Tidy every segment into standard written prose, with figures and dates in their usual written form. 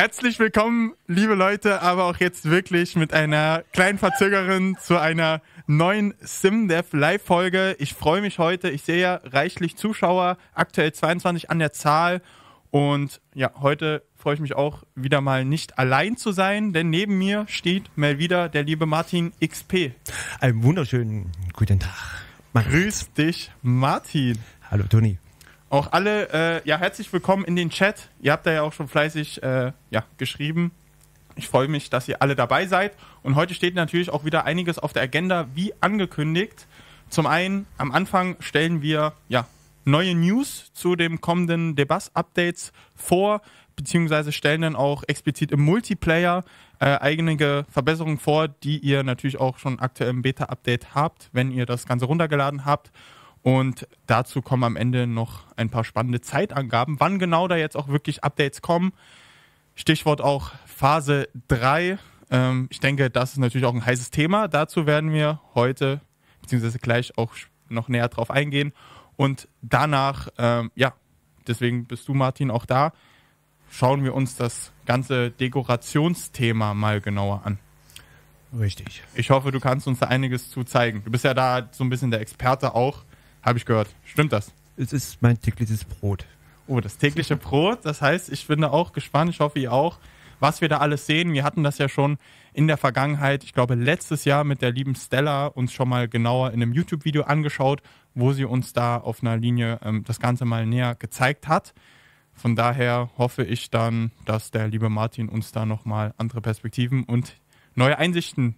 Herzlich willkommen, liebe Leute, aber auch jetzt wirklich mit einer kleinen Verzögerung zu einer neuen SimDev Live-Folge. Ich freue mich heute, ich sehe ja reichlich Zuschauer, aktuell 22 an der Zahl. Und ja, heute freue ich mich auch wieder mal nicht allein zu sein, denn neben mir steht mal wieder der liebe Martin XP. Einen wunderschönen guten Tag. Grüß dich, Martin. Hallo, Toni. Auch alle, herzlich willkommen in den Chat. Ihr habt da ja auch schon fleißig geschrieben. Ich freue mich, dass ihr alle dabei seid. Und heute steht natürlich auch wieder einiges auf der Agenda, wie angekündigt. Zum einen, am Anfang stellen wir neue News zu dem kommenden Debug-Updates vor, beziehungsweise stellen dann auch explizit im Multiplayer einige Verbesserungen vor, die ihr natürlich auch schon aktuell im Beta-Update habt, wenn ihr das Ganze runtergeladen habt. Und dazu kommen am Ende noch ein paar spannende Zeitangaben, wann genau da jetzt auch wirklich Updates kommen. Stichwort auch Phase 3. Ich denke, das ist natürlich auch ein heißes Thema. Dazu werden wir heute, beziehungsweise gleich auch noch näher drauf eingehen. Und danach, deswegen bist du, Martin, auch da, schauen wir uns das ganze Dekorationsthema mal genauer an. Richtig. Ich hoffe, du kannst uns da einiges zu zeigen. Du bist ja da so ein bisschen der Experte auch. Habe ich gehört. Stimmt das? Es ist mein tägliches Brot. Oh, das tägliche Brot. Das heißt, ich bin da auch gespannt. Ich hoffe, ihr auch, was wir da alles sehen. Wir hatten das ja schon in der Vergangenheit, ich glaube letztes Jahr mit der lieben Stella, uns schon mal genauer in einem YouTube-Video angeschaut, wo sie uns da auf einer Linie das Ganze mal näher gezeigt hat. Von daher hoffe ich dann, dass der liebe Martin uns da nochmal andere Perspektiven und neue Einsichten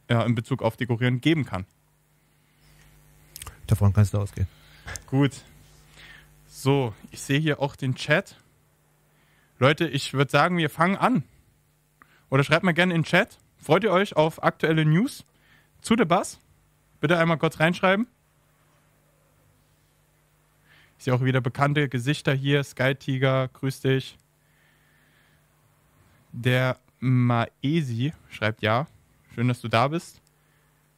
in Bezug auf Dekorieren geben kann. Davon kannst du ausgehen. Gut. So, ich sehe hier auch den Chat. Leute, ich würde sagen, wir fangen an. Oder schreibt mal gerne in den Chat. Freut ihr euch auf aktuelle News zu The Buzz? Bitte einmal kurz reinschreiben. Ich sehe auch wieder bekannte Gesichter hier. Sky Tiger, grüß dich. Der Maesi schreibt ja. Schön, dass du da bist.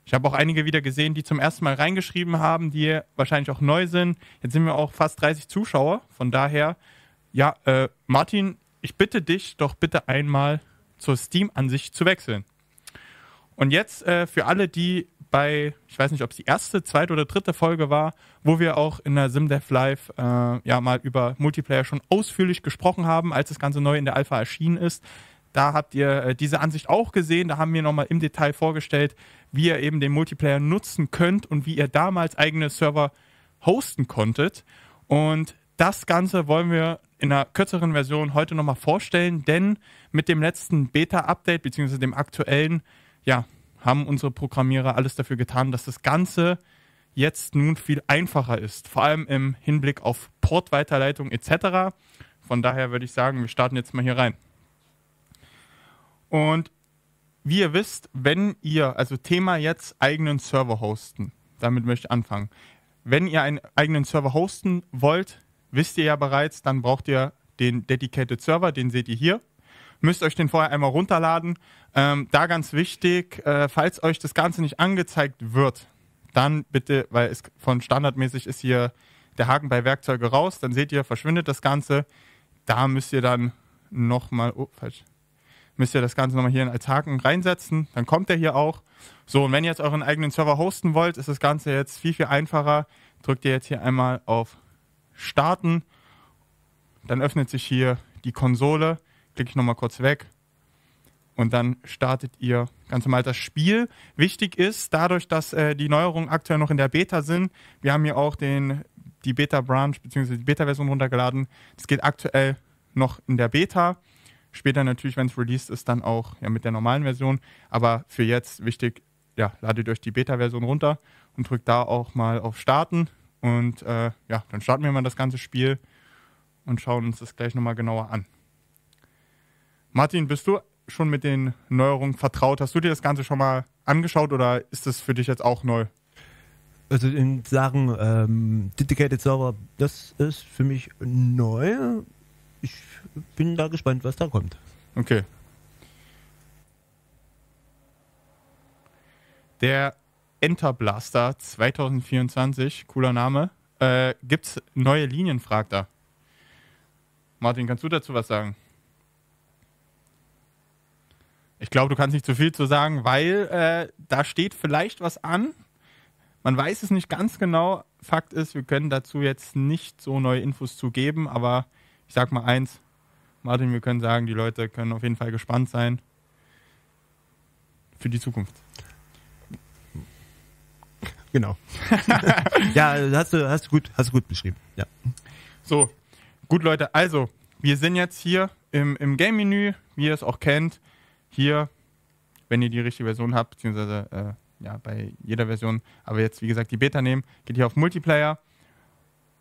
Ich habe auch einige wieder gesehen, die zum ersten Mal reingeschrieben haben, die wahrscheinlich auch neu sind. Jetzt sind wir auch fast 30 Zuschauer. Von daher, Martin, ich bitte dich doch bitte einmal zur Steam-Ansicht zu wechseln. Und jetzt für alle, die ich weiß nicht, ob es die erste, zweite oder dritte Folge war, wo wir auch in der SimDev Live mal über Multiplayer schon ausführlich gesprochen haben, als das Ganze neu in der Alpha erschienen ist. Da habt ihr diese Ansicht auch gesehen. Da haben wir nochmal im Detail vorgestellt, wie ihr eben den Multiplayer nutzen könnt und wie ihr damals eigene Server hosten konntet. Und das Ganze wollen wir in einer kürzeren Version heute nochmal vorstellen, denn mit dem letzten Beta-Update beziehungsweise dem aktuellen, haben unsere Programmierer alles dafür getan, dass das Ganze jetzt nun viel einfacher ist. Vor allem im Hinblick auf Portweiterleitung etc. Von daher würde ich sagen, wir starten jetzt mal hier rein. Und wie ihr wisst, wenn ihr, also Thema jetzt eigenen Server hosten, damit möchte ich anfangen. Wenn ihr einen eigenen Server hosten wollt, wisst ihr ja bereits, dann braucht ihr den Dedicated Server, den seht ihr hier. Müsst euch den vorher einmal runterladen. Da ganz wichtig, falls euch das Ganze nicht angezeigt wird, dann bitte, weil es von standardmäßig ist hier der Haken bei Werkzeuge raus, dann seht ihr, verschwindet das Ganze. Da müsst ihr dann nochmal, müsst ihr das Ganze nochmal hier als Haken reinsetzen, dann kommt der hier auch. So, und wenn ihr jetzt euren eigenen Server hosten wollt, ist das Ganze jetzt viel, viel einfacher. Drückt ihr jetzt hier einmal auf Starten, dann öffnet sich hier die Konsole, klicke ich nochmal kurz weg und dann startet ihr ganz normal das Spiel. Wichtig ist, dadurch, dass die Neuerungen aktuell noch in der Beta sind, wir haben hier auch die Beta-Branch bzw. die Beta-Version runtergeladen. Das geht aktuell noch in der Beta. Später natürlich, wenn es released ist, dann auch mit der normalen Version. Aber für jetzt wichtig, ladet euch die Beta-Version runter und drückt da auch mal auf Starten. Und dann starten wir mal das ganze Spiel und schauen uns das gleich nochmal genauer an. Martin, bist du schon mit den Neuerungen vertraut? Hast du dir das Ganze schon mal angeschaut oder ist das für dich jetzt auch neu? Also in Sachen Dedicated Server, das ist für mich neu. Ich bin da gespannt, was da kommt. Okay. Der Enterblaster 2024, cooler Name. Gibt's neue Linien, fragt er. Martin, kannst du dazu was sagen? Ich glaube, du kannst nicht zu viel zu sagen, weil da steht vielleicht was an. Man weiß es nicht ganz genau. Fakt ist, wir können dazu jetzt nicht so neue Infos zu geben, aber ich sag mal eins, Martin, wir können sagen, die Leute können auf jeden Fall gespannt sein für die Zukunft. Genau. Ja, hast du gut beschrieben. Ja. So, gut Leute, also, wir sind jetzt hier im Game-Menü, wie ihr es auch kennt. Hier, wenn ihr die richtige Version habt, beziehungsweise ja, bei jeder Version, aber jetzt, wie gesagt, die Beta nehmen, geht hier auf Multiplayer.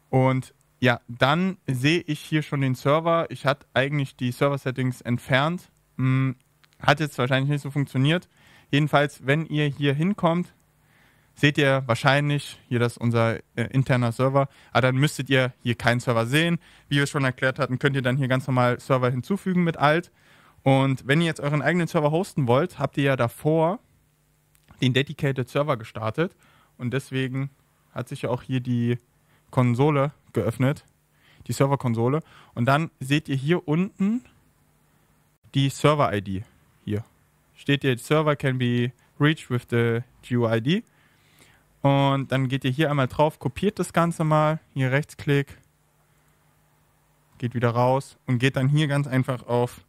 Und ja, dann sehe ich hier schon den Server. Ich hatte eigentlich die Server-Settings entfernt. Hat jetzt wahrscheinlich nicht so funktioniert. Jedenfalls, wenn ihr hier hinkommt, seht ihr wahrscheinlich, hier das ist unser interner Server, aber dann müsstet ihr hier keinen Server sehen. Wie wir es schon erklärt hatten, könnt ihr dann hier ganz normal Server hinzufügen mit Alt. Und wenn ihr jetzt euren eigenen Server hosten wollt, habt ihr ja davor den Dedicated Server gestartet. Und deswegen hat sich ja auch hier die Konsole geöffnet, die Server-Konsole. Und dann seht ihr hier unten die Server-ID. Hier steht hier, Server can be reached with the GUID. Und dann geht ihr hier einmal drauf, kopiert das Ganze mal, hier Rechtsklick, geht wieder raus und geht dann hier ganz einfach auf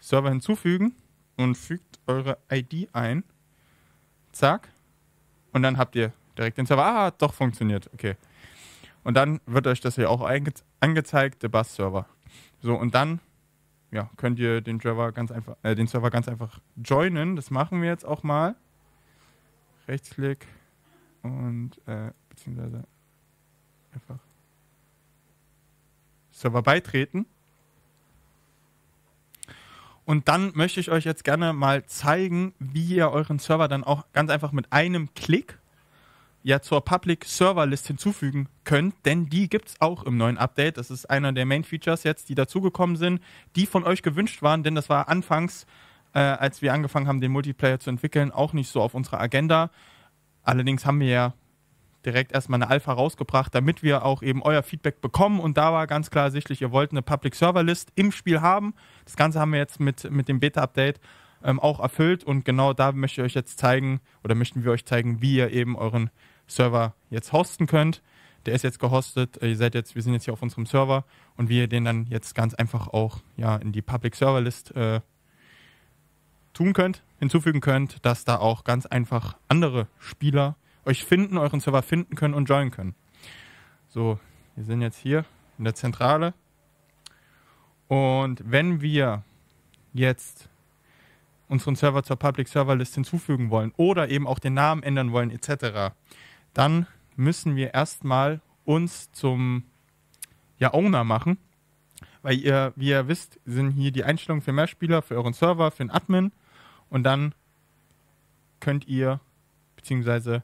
Server hinzufügen und fügt eure ID ein. Zack. Und dann habt ihr direkt den Server. Ah, hat doch funktioniert. Okay. Und dann wird euch das hier auch angezeigt, der Bus-Server. So, und dann ja, könnt ihr den Server ganz einfach joinen. Das machen wir jetzt auch mal. Rechtsklick. Und beziehungsweise einfach Server beitreten. Und dann möchte ich euch jetzt gerne mal zeigen, wie ihr euren Server dann auch ganz einfach mit einem Klick ja zur Public Server List hinzufügen könnt, denn die gibt es auch im neuen Update. Das ist einer der Main Features jetzt, die dazugekommen sind, die von euch gewünscht waren, denn das war anfangs, als wir angefangen haben, den Multiplayer zu entwickeln, auch nicht so auf unserer Agenda. Allerdings haben wir ja direkt erstmal eine Alpha rausgebracht, damit wir auch eben euer Feedback bekommen. Und da war ganz klar ersichtlich, ihr wollt eine Public Server List im Spiel haben. Das Ganze haben wir jetzt mit dem Beta-Update auch erfüllt. Und genau da möchten wir euch zeigen, wie ihr eben euren Server jetzt hosten könnt. Der ist jetzt gehostet. Wir sind jetzt hier auf unserem Server und wie ihr den dann jetzt ganz einfach auch ja, in die Public Server List hinzufügen könnt, dass da auch ganz einfach andere Spieler euch finden, euren Server finden können und joinen können. So, wir sind jetzt hier in der Zentrale. Und wenn wir jetzt unseren Server zur Public Server List hinzufügen wollen oder eben auch den Namen ändern wollen etc., dann müssen wir erstmal uns zum Owner machen. Weil wie ihr wisst, sind hier die Einstellungen für Mehrspieler, für euren Server, für den Admin. Und dann könnt ihr, beziehungsweise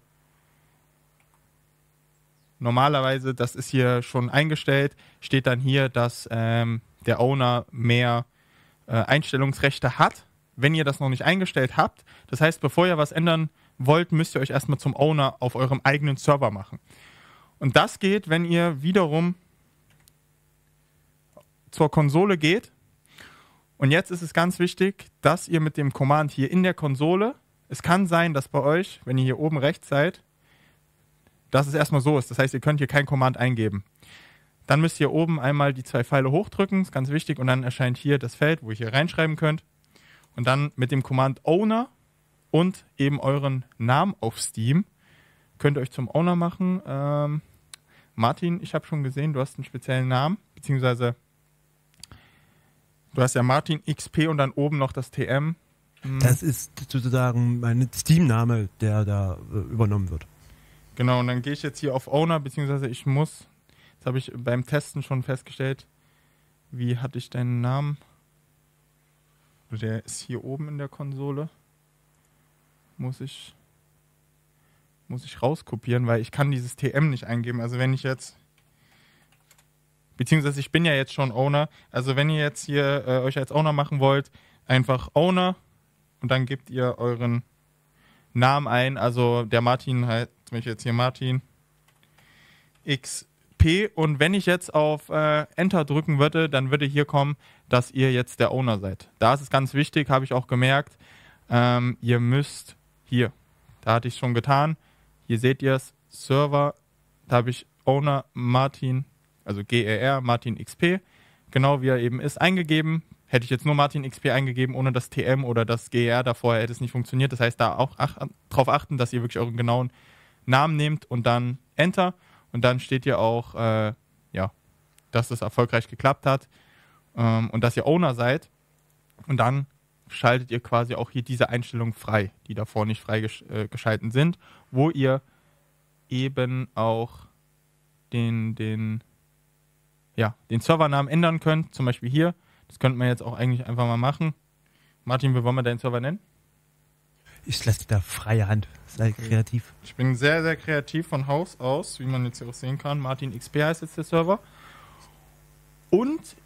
normalerweise, das ist hier schon eingestellt, steht dann hier, dass der Owner mehr Einstellungsrechte hat, wenn ihr das noch nicht eingestellt habt. Das heißt, bevor ihr was ändern wollt, müsst ihr euch erstmal zum Owner auf eurem eigenen Server machen. Und das geht, wenn ihr wiederum zur Konsole geht. Und jetzt ist es ganz wichtig, dass ihr mit dem Command hier in der Konsole, es kann sein, dass bei euch, wenn ihr hier oben rechts seid, dass es erstmal so ist. Das heißt, ihr könnt hier kein Command eingeben. Dann müsst ihr oben einmal die 2 Pfeile hochdrücken, ist ganz wichtig, und dann erscheint hier das Feld, wo ihr hier reinschreiben könnt. Und dann mit dem Command Owner und eben euren Namen auf Steam könnt ihr euch zum Owner machen. Martin, ich habe schon gesehen, du hast einen speziellen Namen, beziehungsweise du hast ja Martin XP und dann oben noch das TM. Das ist sozusagen mein Steam-Name, der da übernommen wird. Genau, und dann gehe ich jetzt hier auf Owner, beziehungsweise das habe ich beim Testen schon festgestellt, wie hatte ich deinen Namen? Der ist hier oben in der Konsole. Muss ich rauskopieren, weil ich kann dieses TM nicht eingeben. Also wenn ich jetzt, beziehungsweise ich bin ja jetzt schon Owner, also wenn ihr jetzt hier euch als Owner machen wollt, einfach Owner und dann gebt ihr euren Namen ein. Also der Martin halt, zum Beispiel jetzt hier Martin XP, und wenn ich jetzt auf Enter drücken würde, dann würde hier kommen, dass ihr jetzt der Owner seid. Da ist es ganz wichtig, habe ich auch gemerkt, ihr müsst hier, da hatte ich es schon getan, hier seht ihr es, Server, da habe ich Owner Martin, also GER, Martin XP, genau wie er eben ist, eingegeben. Hätte ich jetzt nur Martin XP eingegeben, ohne das TM oder das GER davor, hätte es nicht funktioniert. Das heißt, da auch darauf achten, dass ihr wirklich euren genauen Namen nehmt und dann Enter. Und dann steht hier auch, dass es erfolgreich geklappt hat und dass ihr Owner seid. Und dann schaltet ihr quasi auch hier diese Einstellungen frei, die davor nicht freigeschalten sind, wo ihr eben auch den Servernamen ändern könnt. Zum Beispiel hier. Das könnte man jetzt auch eigentlich einfach mal machen. Martin, wie wollen wir deinen Server nennen? Ich lasse dir da freie Hand. Sei kreativ. Ich bin sehr, sehr kreativ von Haus aus, wie man jetzt hier auch sehen kann. Martin XP heißt jetzt der Server. Und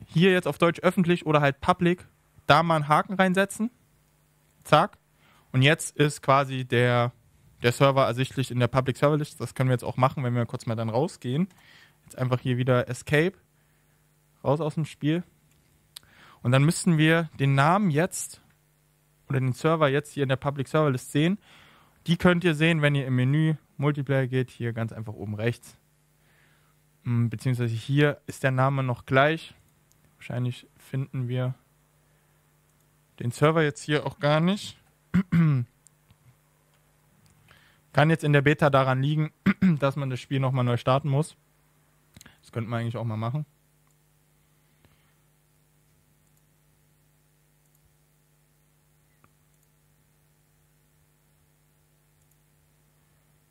hier jetzt auf Deutsch öffentlich oder halt public, da mal einen Haken reinsetzen. Zack. Und jetzt ist quasi der Server ersichtlich in der Public Server List. Das können wir jetzt auch machen, wenn wir kurz mal dann rausgehen. Jetzt einfach hier wieder Escape. Raus aus dem Spiel. Und dann müssten wir den Namen jetzt oder den Server jetzt hier in der Public Server List sehen. Die könnt ihr sehen, wenn ihr im Menü Multiplayer geht, hier ganz einfach oben rechts. Beziehungsweise hier ist der Name noch gleich. Wahrscheinlich finden wir den Server jetzt hier auch gar nicht. Kann jetzt in der Beta daran liegen, dass man das Spiel nochmal neu starten muss. Das könnte man eigentlich auch mal machen.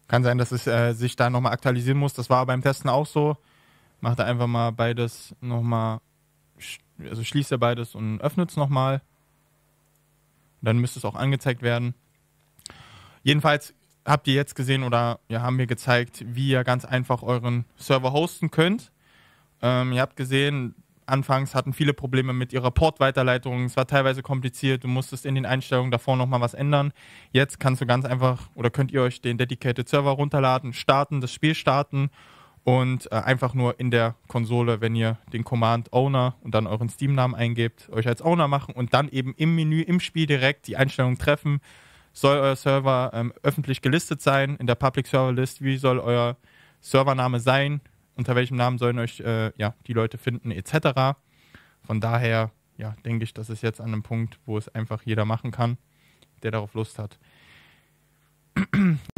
Kann sein, dass es sich da nochmal aktualisieren muss. Das war beim Testen auch so. Macht er einfach mal beides nochmal, also schließt er beides und öffnet es nochmal. Dann müsste es auch angezeigt werden. Jedenfalls habt ihr jetzt gesehen oder haben wir gezeigt, wie ihr ganz einfach euren Server hosten könnt. Ihr habt gesehen, anfangs hatten viele Probleme mit ihrer Port-Weiterleitung. Es war teilweise kompliziert. Du musstest in den Einstellungen davor nochmal was ändern. Jetzt kannst du ganz einfach oder könnt ihr euch den Dedicated Server runterladen, starten, das Spiel starten und einfach nur in der Konsole, wenn ihr den Command Owner und dann euren Steam-Namen eingebt, euch als Owner machen und dann eben im Menü, im Spiel direkt die Einstellungen treffen. Soll euer Server öffentlich gelistet sein in der Public Server List? Wie soll euer Servername sein? Unter welchem Namen sollen euch die Leute finden, etc. Von daher, denke ich, das ist jetzt an einem Punkt, wo es einfach jeder machen kann, der darauf Lust hat.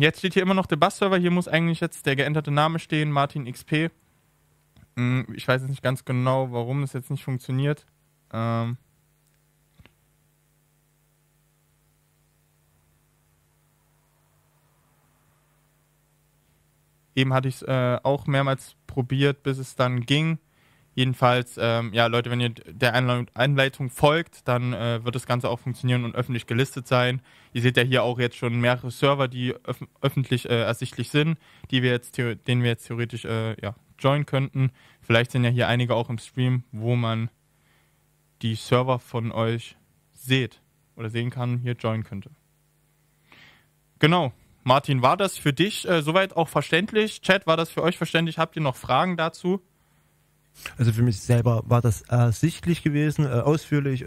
Jetzt steht hier immer noch der Bass-Server. Hier muss eigentlich jetzt der geänderte Name stehen, Martin XP. Ich weiß jetzt nicht ganz genau, warum es jetzt nicht funktioniert. Eben hatte ich es auch mehrmals probiert, bis es dann ging. Jedenfalls, Leute, wenn ihr der Anleitung folgt, dann wird das Ganze auch funktionieren und öffentlich gelistet sein. Ihr seht ja hier auch jetzt schon mehrere Server, die öffentlich ersichtlich sind, denen wir jetzt theoretisch joinen könnten. Vielleicht sind ja hier einige auch im Stream, wo man die Server von euch sehen kann, hier joinen könnte. Genau. Martin, war das für dich soweit auch verständlich? Chat, war das für euch verständlich? Habt ihr noch Fragen dazu? Also für mich selber war das ersichtlich gewesen, ausführlich,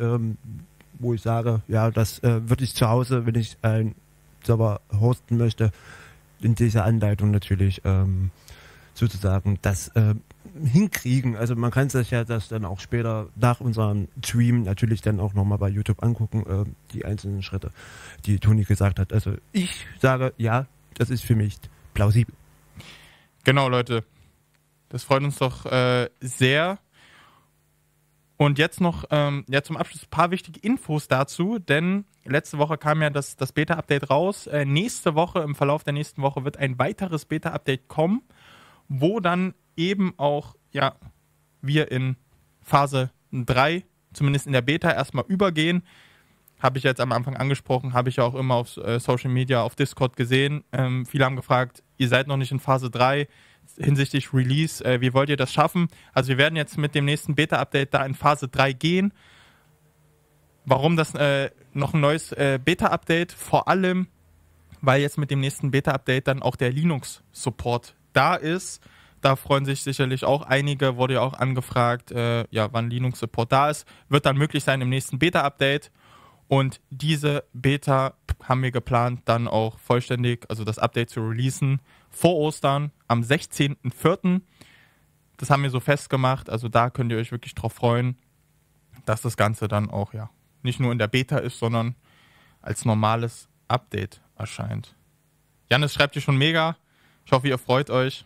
wo ich sage, das würde ich zu Hause, wenn ich einen Server hosten möchte, in dieser Anleitung natürlich sozusagen das hinkriegen. Also man kann sich ja das dann auch später nach unserem Stream natürlich dann auch nochmal bei YouTube angucken, die einzelnen Schritte, die Toni gesagt hat. Also ich sage, ja, das ist für mich plausibel. Genau, Leute. Das freut uns doch sehr. Und jetzt noch zum Abschluss ein paar wichtige Infos dazu, denn letzte Woche kam ja das Beta-Update raus. Nächste Woche, im Verlauf der nächsten Woche, wird ein weiteres Beta-Update kommen, wo dann eben auch wir in Phase 3, zumindest in der Beta, erstmal übergehen. Habe ich jetzt am Anfang angesprochen, habe ich ja auch immer auf Social Media, auf Discord gesehen. Viele haben gefragt, ihr seid noch nicht in Phase 3 hinsichtlich Release. Wie wollt ihr das schaffen? Also wir werden jetzt mit dem nächsten Beta-Update da in Phase 3 gehen. Warum das noch ein neues Beta-Update? Vor allem, weil jetzt mit dem nächsten Beta-Update dann auch der Linux-Support da ist. Da freuen sich sicherlich auch einige, wurde ja auch angefragt, wann Linux Support da ist. Wird dann möglich sein im nächsten Beta-Update. Und diese Beta haben wir geplant, dann auch vollständig, also das Update zu releasen, vor Ostern am 16.04. Das haben wir so festgemacht, also da könnt ihr euch wirklich drauf freuen, dass das Ganze dann auch nicht nur in der Beta ist, sondern als normales Update erscheint. Janis schreibt hier schon mega. Ich hoffe, ihr freut euch.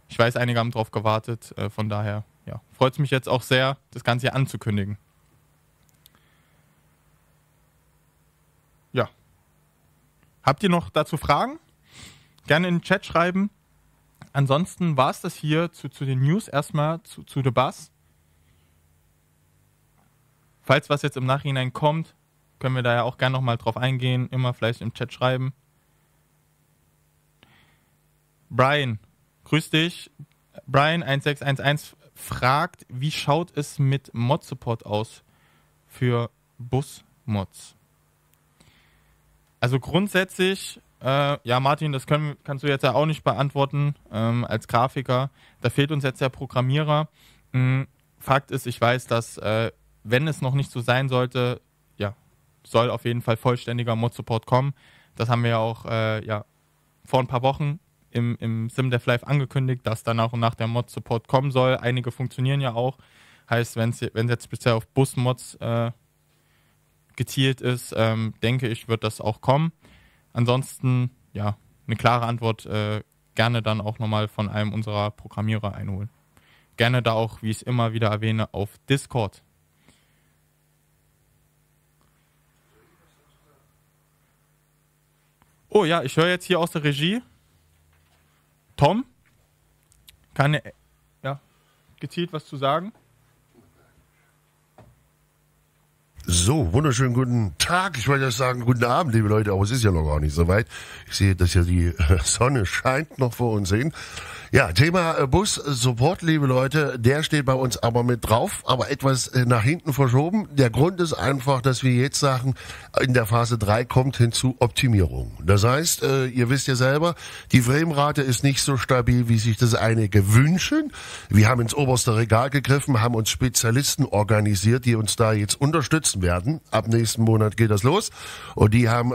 Ich weiß, einige haben drauf gewartet. Von daher freut es mich jetzt auch sehr, das Ganze hier anzukündigen. Ja. Habt ihr noch dazu Fragen? Gerne in den Chat schreiben. Ansonsten war es das hier zu den News erstmal zu The Buzz. Falls was jetzt im Nachhinein kommt, können wir da ja auch gerne nochmal drauf eingehen. Immer vielleicht im Chat schreiben. Brian, grüß dich. Brian1611 fragt, wie schaut es mit Mod-Support aus für Bus-Mods? Also grundsätzlich, Martin, das kannst du jetzt ja auch nicht beantworten als Grafiker. Da fehlt uns jetzt der Programmierer. Fakt ist, ich weiß, dass wenn es noch nicht so sein sollte, soll auf jeden Fall vollständiger Mod-Support kommen. Das haben wir ja auch vor ein paar Wochen im SimDev Live angekündigt, dass dann nach und nach der Mod-Support kommen soll. Einige funktionieren ja auch. Heißt, wenn jetzt bisher auf Bus-Mods gezielt ist, denke ich, wird das auch kommen. Ansonsten, eine klare Antwort gerne dann auch nochmal von einem unserer Programmierer einholen. Gerne da auch, wie ich es immer wieder erwähne, auf Discord. Oh ja, ich höre jetzt hier aus der Regie. Tom, kann gezielt was zu sagen? So, wunderschönen guten Tag. Ich wollte ja sagen, guten Abend, liebe Leute, aber es ist ja noch gar nicht so weit. Ich sehe, dass ja die Sonne scheint noch vor uns hin. Ja, Thema Bus-Support, liebe Leute, der steht bei uns aber mit drauf, aber etwas nach hinten verschoben. Der Grund ist einfach, dass wir jetzt sagen, in der Phase 3 kommt hinzu Optimierung. Das heißt, ihr wisst ja selber, die Framerate ist nicht so stabil, wie sich das einige wünschen. Wir haben ins oberste Regal gegriffen, haben uns Spezialisten organisiert, die uns da jetzt unterstützen werden. Ab nächsten Monat geht das los. Und die haben,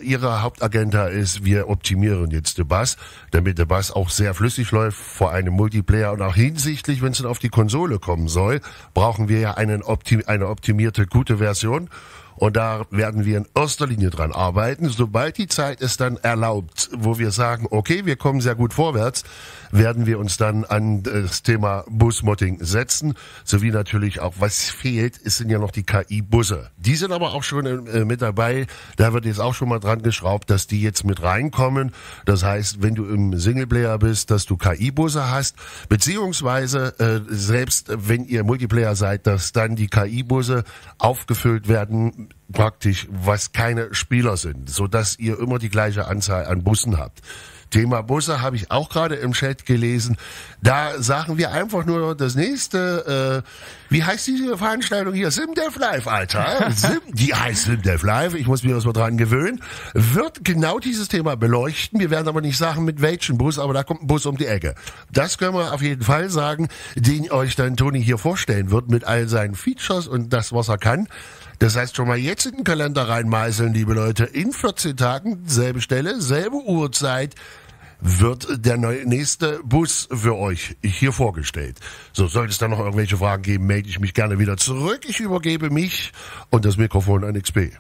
ihre Hauptagenda ist, wir optimieren jetzt den Bass, damit der Bass auch sehr flüssig läuft vor einem Multiplayer. Und auch hinsichtlich, wenn es dann auf die Konsole kommen soll, brauchen wir ja eine optimierte, gute Version. Und da werden wir in erster Linie dran arbeiten. Sobald die Zeit es dann erlaubt, wo wir sagen, okay, wir kommen sehr gut vorwärts, werden wir uns dann an das Thema Busmodding setzen, sowie natürlich auch, was fehlt, es sind ja noch die KI-Busse. Die sind aber auch schon mit dabei, da wird jetzt auch schon mal dran geschraubt, dass die jetzt mit reinkommen. Das heißt, wenn du im Singleplayer bist, dass du KI-Busse hast, beziehungsweise selbst wenn ihr Multiplayer seid, dass dann die KI-Busse aufgefüllt werden, praktisch, was keine Spieler sind, sodass ihr immer die gleiche Anzahl an Bussen habt. Thema Busse habe ich auch gerade im Chat gelesen. Da sagen wir einfach nur das nächste, wie heißt diese Veranstaltung hier? SimDev Live, Alter. Die heißt SimDev Live, ich muss mich erstmal dran gewöhnen. Wird genau dieses Thema beleuchten. Wir werden aber nicht sagen, mit welchem Bus, aber da kommt ein Bus um die Ecke. Das können wir auf jeden Fall sagen, den euch dann Toni hier vorstellen wird mit all seinen Features und das, was er kann. Das heißt, schon mal jetzt in den Kalender reinmeißeln, liebe Leute. In 14 Tagen, selbe Stelle, selbe Uhrzeit, wird der nächste Bus für euch hier vorgestellt. So, sollte es dann noch irgendwelche Fragen geben, melde ich mich gerne wieder zurück. Ich übergebe mich und das Mikrofon an XP.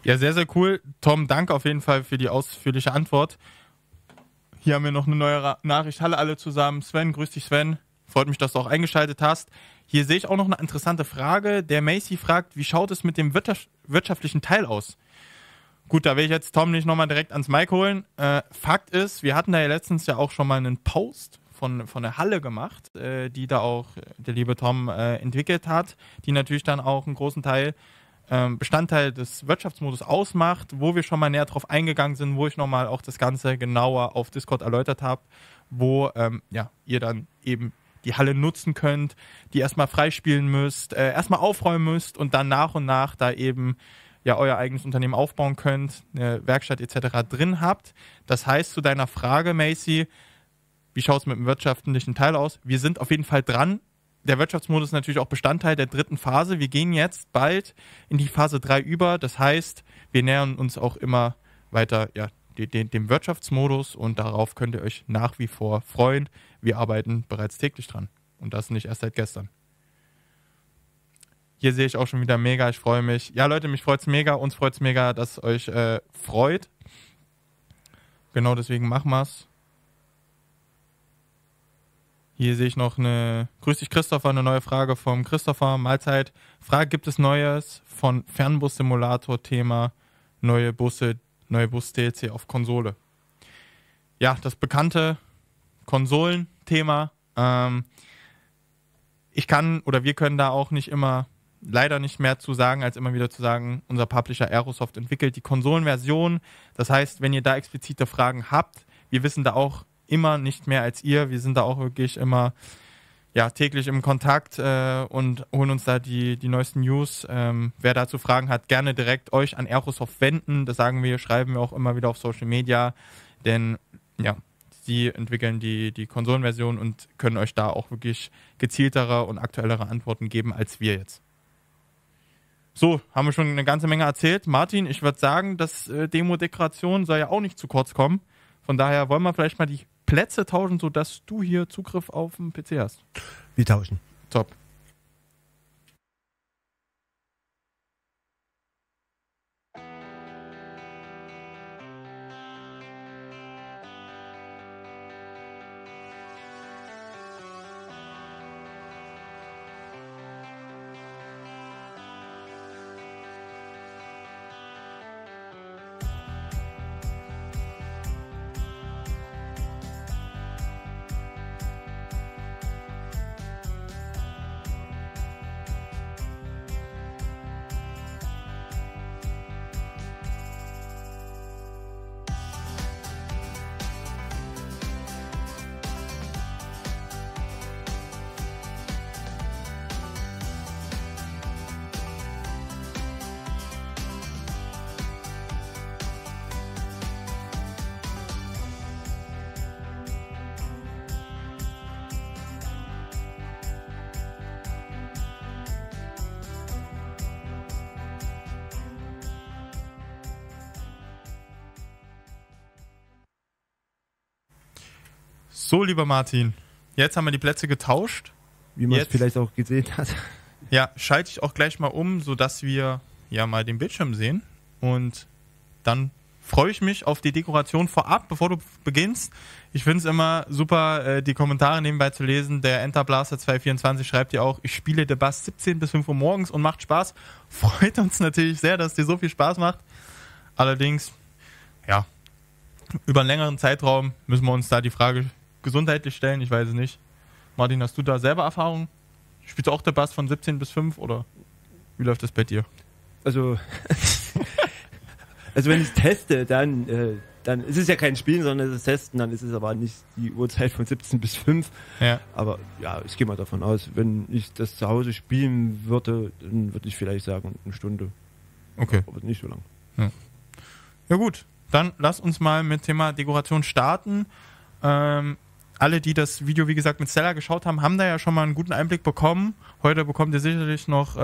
Ja, sehr, sehr cool. Tom, danke auf jeden Fall für die ausführliche Antwort. Hier haben wir noch eine neue Nachricht. Hallo alle zusammen. Sven, grüß dich Sven. Freut mich, dass du auch eingeschaltet hast. Hier sehe ich auch noch eine interessante Frage. Der Macy fragt, wie schaut es mit dem wirtschaftlichen Teil aus? Gut, da will ich jetzt Tom nicht nochmal direkt ans Mic holen. Fakt ist, wir hatten da ja letztens ja auch schon mal einen Post von der Halle gemacht, die da auch der liebe Tom entwickelt hat, die natürlich dann auch einen großen Teil Bestandteil des Wirtschaftsmodus ausmacht, wo wir schon mal näher drauf eingegangen sind, wo ich nochmal auch das Ganze genauer auf Discord erläutert habe, wo ihr dann eben die Halle nutzen könnt, die erstmal freispielen müsst, erstmal aufräumen müsst und dann nach und nach da eben euer eigenes Unternehmen aufbauen könnt, eine Werkstatt etc. drin habt. Das heißt, zu deiner Frage, Macy, wie schaut es mit dem wirtschaftlichen Teil aus? Wir sind auf jeden Fall dran. Der Wirtschaftsmodus ist natürlich auch Bestandteil der 3. Phase. Wir gehen jetzt bald in die Phase 3 über. Das heißt, wir nähern uns auch immer weiter dem Wirtschaftsmodus und darauf könnt ihr euch nach wie vor freuen. Wir arbeiten bereits täglich dran und das nicht erst seit gestern. Hier sehe ich auch schon wieder mega, ich freue mich. Ja Leute, mich freut es mega, uns freut es mega, dass es euch freut. Genau deswegen machen wir es. Hier sehe ich noch Grüß dich Christopher, eine neue Frage vom Christopher. Mahlzeit. Frage, gibt es Neues von Fernbus-Simulator, Thema neue Bus-DLC auf Konsole? Ja, das bekannte Konsolen-Thema. Wir können da auch nicht immer, leider nicht mehr zu sagen, als immer wieder zu sagen, unser Publisher Aerosoft entwickelt die Konsolenversion. Das heißt, wenn ihr da explizite Fragen habt, wir wissen da auch immer nicht mehr als ihr. Wir sind da auch wirklich immer täglich im Kontakt und holen uns da die neuesten News. Wer dazu Fragen hat, gerne direkt euch an Aerosoft wenden. Das schreiben wir auch immer wieder auf Social Media. Denn sie entwickeln die Konsolenversion und können euch da auch wirklich gezieltere und aktuellere Antworten geben als wir jetzt. So, haben wir schon eine ganze Menge erzählt. Martin, ich würde sagen, das Demo-Dekoration soll ja auch nicht zu kurz kommen. Von daher wollen wir vielleicht mal die Plätze tauschen, sodass du hier Zugriff auf den PC hast. Wir tauschen. Top. So, lieber Martin, jetzt haben wir die Plätze getauscht. Wie man es vielleicht auch gesehen hat. Ja, schalte ich auch gleich mal um, sodass wir mal den Bildschirm sehen. Und dann freue ich mich auf die Dekoration vorab, bevor du beginnst. Ich finde es immer super, die Kommentare nebenbei zu lesen. Der Enterblaster 224 schreibt ja auch, ich spiele The Bus 17 bis 5 Uhr morgens und macht Spaß. Freut uns natürlich sehr, dass dir so viel Spaß macht. Allerdings, über einen längeren Zeitraum müssen wir uns da die Frage gesundheitlich stellen. Ich weiß es nicht. Martin, hast du da selber Erfahrung? Spielst du auch The Bus von 17 bis 5 oder wie läuft das bei dir? Also wenn ich teste, dann ist es ja kein Spielen, sondern es ist Testen, dann ist es aber nicht die Uhrzeit von 17 bis 5. Ja. Aber ich gehe mal davon aus, wenn ich das zu Hause spielen würde, dann würde ich vielleicht sagen, eine Stunde. Okay. Aber nicht so lang. Ja gut, dann lass uns mal mit Thema Dekoration starten. Alle, die das Video, wie gesagt, mit Stella geschaut haben, haben da ja schon mal einen guten Einblick bekommen. Heute bekommt ihr sicherlich noch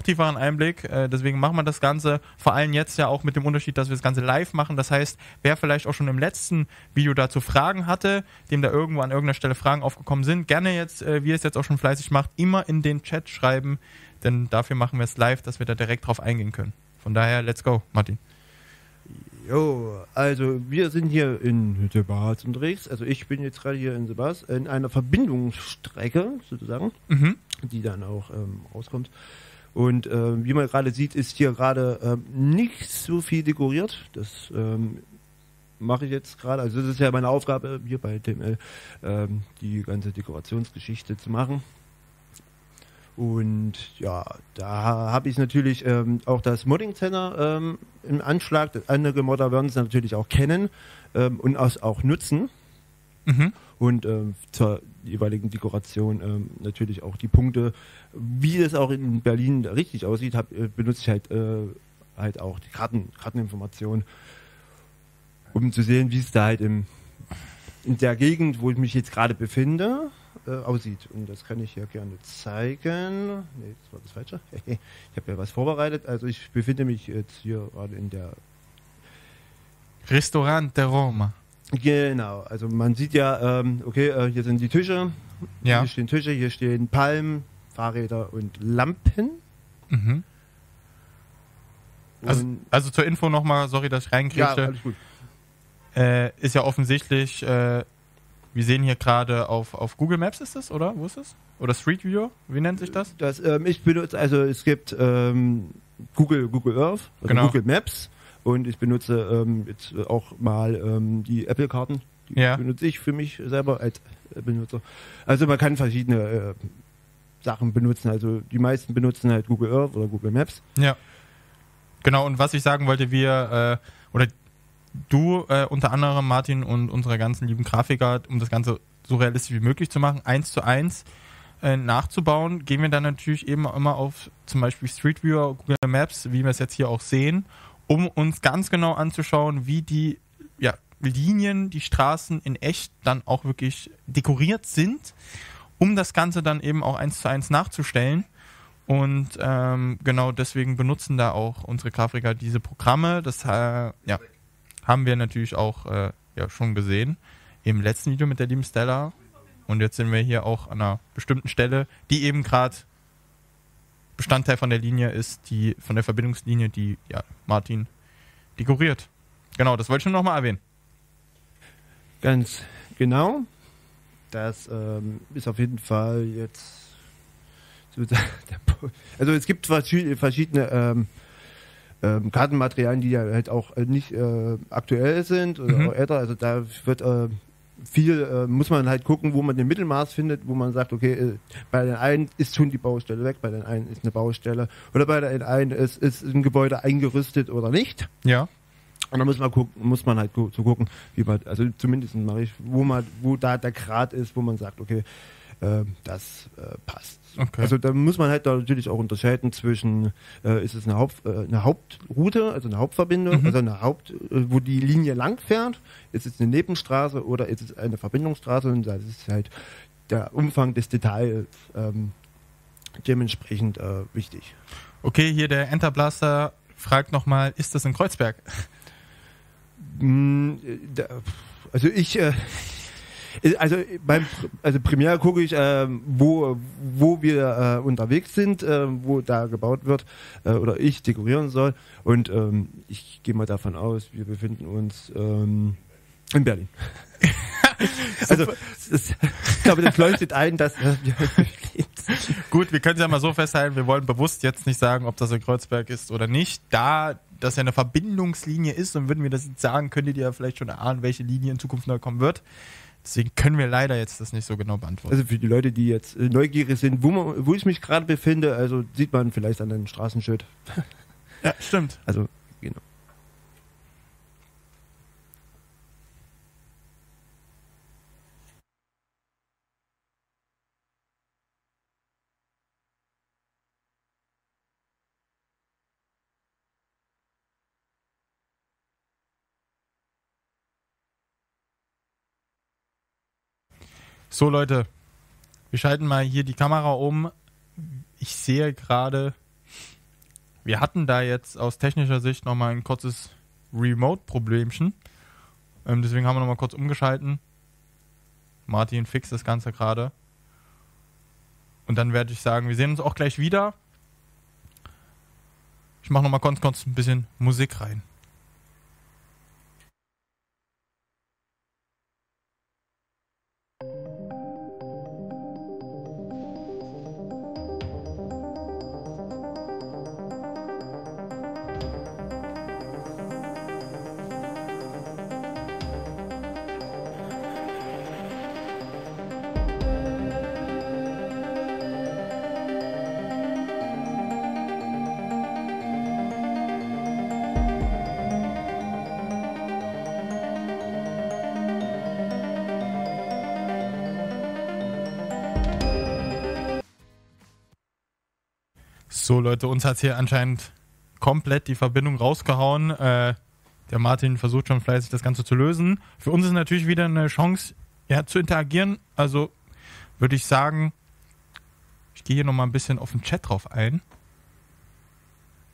tieferen Einblick. Deswegen machen wir das Ganze vor allem jetzt ja auch mit dem Unterschied, dass wir das Ganze live machen. Das heißt, wer vielleicht auch schon im letzten Video dazu Fragen hatte, dem da irgendwo an irgendeiner Stelle Fragen aufgekommen sind, gerne jetzt, wie ihr es jetzt auch schon fleißig macht, immer in den Chat schreiben, denn dafür machen wir es live, dass wir da direkt drauf eingehen können. Von daher, let's go, Martin. Jo, also wir sind hier in The Bus unterwegs. Also ich bin jetzt gerade hier in The Bus in einer Verbindungsstrecke sozusagen, die dann auch rauskommt. Und wie man gerade sieht, ist hier gerade nicht so viel dekoriert. Das mache ich jetzt gerade. Also das ist ja meine Aufgabe hier bei TML, die ganze Dekorationsgeschichte zu machen. Und ja, da habe ich natürlich auch das Modding Center im Anschlag. Andere Modder werden es natürlich auch kennen und auch nutzen. Und zur jeweiligen Dekoration natürlich auch die Punkte, wie das auch in Berlin richtig aussieht, benutze ich halt auch die Karteninformation, um zu sehen, wie es da halt in der Gegend, wo ich mich jetzt gerade befinde, aussieht. Und das kann ich hier gerne zeigen. Nee, das war das Falsche. Ich habe ja was vorbereitet. Also ich befinde mich jetzt hier gerade in der Ristorante Roma. Genau, also man sieht ja, hier sind die Tische. Ja. Hier stehen Tische, hier stehen Palmen, Fahrräder und Lampen. Mhm. Also zur Info nochmal, sorry, dass ich Ja, reingrätsche. alles gut. Ist ja offensichtlich, wir sehen hier gerade auf Google Maps ist das, oder? Wo ist das? Oder Street View? Wie nennt sich das? Ich benutze, also es gibt Google Earth, also Genau. Google Maps, und ich benutze jetzt auch mal die Apple-Karten. Die Ja. benutze ich für mich selber als Benutzer. Also man kann verschiedene Sachen benutzen. Also die meisten benutzen halt Google Earth oder Google Maps. Ja. Genau, und was ich sagen wollte, oder du unter anderem, Martin, und unsere ganzen lieben Grafiker, um das Ganze so realistisch wie möglich zu machen, 1:1 nachzubauen, gehen wir dann natürlich eben immer auf zum Beispiel Street View, Google Maps, wie wir es jetzt hier auch sehen, um uns ganz genau anzuschauen, wie die Linien, die Straßen in echt dann auch wirklich dekoriert sind, um das Ganze dann eben auch 1:1 nachzustellen. Und genau deswegen benutzen da auch unsere Grafiker diese Programme. Das haben wir natürlich auch schon gesehen im letzten Video mit der lieben Stella. Und jetzt sind wir hier auch an einer bestimmten Stelle, die eben gerade Bestandteil von der Linie ist, von der Verbindungslinie, die Martin dekoriert. Genau, das wollte ich nur nochmal erwähnen. Ganz genau. Das ist auf jeden Fall jetzt also es gibt verschiedene Kartenmaterialien, die ja halt auch nicht aktuell sind oder auch älter. Also da wird muss man halt gucken, wo man den Mittelmaß findet, wo man sagt, okay, bei den einen ist schon die Baustelle weg, bei den einen ist eine Baustelle oder bei den einen ist ein Gebäude eingerüstet oder nicht. Ja. Und dann muss man halt gucken, wie man, also zumindest mache ich, wo da der Grad ist, wo man sagt, okay, das passt. Okay. Also da muss man halt da natürlich auch unterscheiden zwischen, ist es eine Hauptroute, also eine Hauptverbindung, also wo die Linie lang fährt, ist es eine Nebenstraße oder ist es eine Verbindungsstraße, und das ist halt der Umfang des Details dementsprechend wichtig. Okay, hier der Enterblaster fragt nochmal, ist das in Kreuzberg? Also primär gucke ich, wo wir unterwegs sind, wo da gebaut wird oder ich dekorieren soll, und ich gehe mal davon aus, wir befinden uns in Berlin. Also ich glaube, das leuchtet ein, dass wir Gut, wir können es ja mal so festhalten, wir wollen bewusst jetzt nicht sagen, ob das in Kreuzberg ist oder nicht. Da das ja eine Verbindungslinie ist, und würden wir das jetzt sagen, könntet ihr ja vielleicht schon erahnen, welche Linie in Zukunft neu kommen wird. Deswegen können wir leider jetzt das nicht so genau beantworten. Also für die Leute, die jetzt neugierig sind, wo ich mich gerade befinde, also sieht man vielleicht an einem Straßenschild. Ja, stimmt. Also, genau. So Leute, wir schalten mal hier die Kamera um. Ich sehe gerade, wir hatten da jetzt aus technischer Sicht nochmal ein kurzes Remote-Problemchen. Deswegen haben wir nochmal kurz umgeschalten. Martin fixt das Ganze gerade. Und dann werde ich sagen, wir sehen uns auch gleich wieder. Ich mache nochmal kurz ein bisschen Musik rein. So Leute, uns hat hier anscheinend komplett die Verbindung rausgehauen. Der Martin versucht schon fleißig, das Ganze zu lösen. Für uns ist natürlich wieder eine Chance, ja, zu interagieren. Also würde ich sagen, ich gehe hier nochmal ein bisschen auf den Chat drauf ein.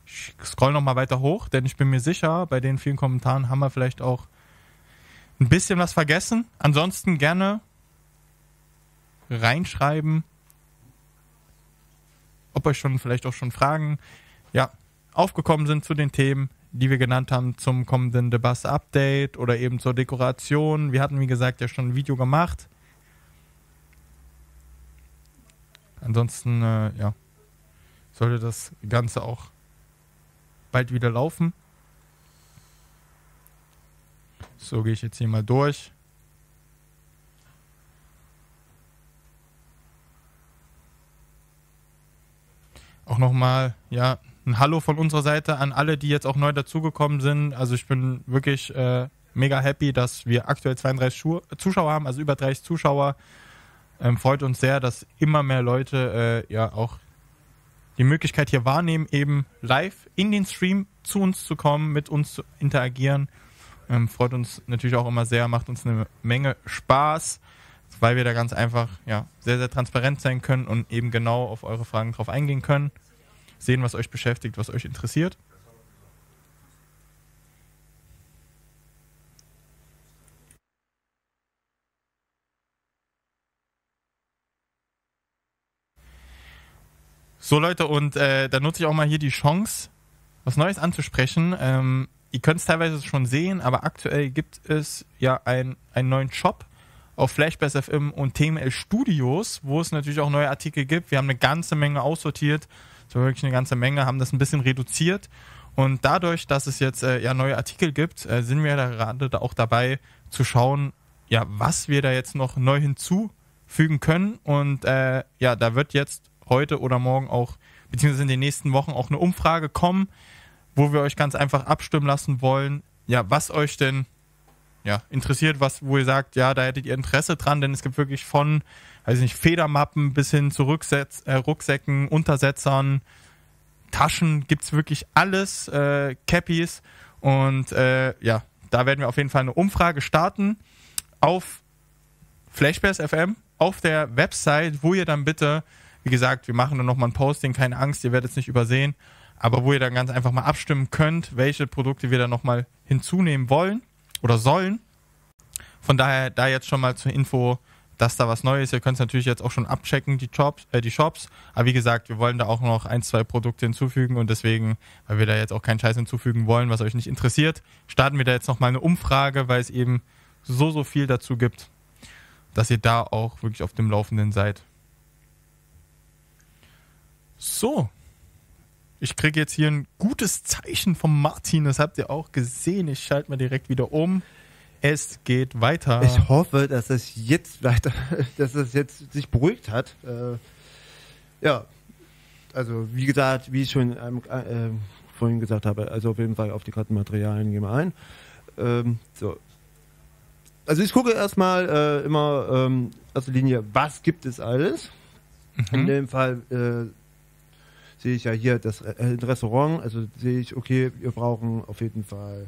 Ich scroll nochmal weiter hoch, denn ich bin mir sicher, bei den vielen Kommentaren haben wir vielleicht auch ein bisschen was vergessen. Ansonsten gerne reinschreiben, ob euch vielleicht auch schon Fragen aufgekommen sind zu den Themen, die wir genannt haben, zum kommenden The Bus Update oder eben zur Dekoration. Wir hatten, wie gesagt, ja schon ein Video gemacht. Ansonsten, sollte das Ganze auch bald wieder laufen. So, gehe ich jetzt hier mal durch. Auch nochmal, ein Hallo von unserer Seite an alle, die jetzt auch neu dazugekommen sind. Also ich bin wirklich mega happy, dass wir aktuell 32 Zuschauer haben, also über 30 Zuschauer. Freut uns sehr, dass immer mehr Leute auch die Möglichkeit hier wahrnehmen, eben live in den Stream zu uns zu kommen, mit uns zu interagieren. Freut uns natürlich auch immer sehr, macht uns eine Menge Spaß, weil wir da ganz einfach sehr, sehr transparent sein können und eben genau auf eure Fragen drauf eingehen können. Sehen, was euch beschäftigt, was euch interessiert. So Leute, und da nutze ich auch mal hier die Chance, was Neues anzusprechen. Ihr könnt es teilweise schon sehen, aber aktuell gibt es einen neuen Shop auf Flashbass FM und TML Studios, wo es natürlich auch neue Artikel gibt. Wir haben eine ganze Menge aussortiert, so wirklich eine ganze Menge, haben das ein bisschen reduziert. Und dadurch, dass es jetzt neue Artikel gibt, sind wir da gerade auch dabei zu schauen, was wir da jetzt noch neu hinzufügen können. Und da wird jetzt heute oder morgen auch, beziehungsweise in den nächsten Wochen auch eine Umfrage kommen, wo wir euch ganz einfach abstimmen lassen wollen, was euch denn interessiert, wo ihr sagt, da hättet ihr Interesse dran, denn es gibt wirklich von, Federmappen bis hin zu Rucksäcken, Untersetzern, Taschen, gibt's wirklich alles, Cappies und da werden wir auf jeden Fall eine Umfrage starten auf Flashbass FM, auf der Website, wo ihr dann bitte, wie gesagt, wir machen dann nochmal ein Posting, keine Angst, ihr werdet es nicht übersehen, aber wo ihr dann ganz einfach mal abstimmen könnt, welche Produkte wir dann nochmal hinzunehmen wollen oder sollen. Von daher, da jetzt schon mal zur Info, dass da was Neues ist. Ihr könnt es natürlich jetzt auch schon abchecken, die Shops. Aber wie gesagt, wir wollen da auch noch 1-2 Produkte hinzufügen und deswegen, weil wir da jetzt auch keinen Scheiß hinzufügen wollen, was euch nicht interessiert, starten wir da jetzt nochmal eine Umfrage, weil es eben so viel dazu gibt, dass ihr da auch wirklich auf dem Laufenden seid. So. Ich kriege jetzt hier ein gutes Zeichen vom Martin, das habt ihr auch gesehen. Ich schalte mal direkt wieder um. Es geht weiter. Ich hoffe, dass es jetzt sich beruhigt hat. Also wie gesagt, wie ich schon vorhin gesagt habe, also auf jeden Fall auf die Kartenmaterialien gehen wir ein. So. Also ich gucke erstmal immer erster Linie, was gibt es alles? In dem Fall sehe ich ja hier das Restaurant, also sehe ich, okay, wir brauchen auf jeden Fall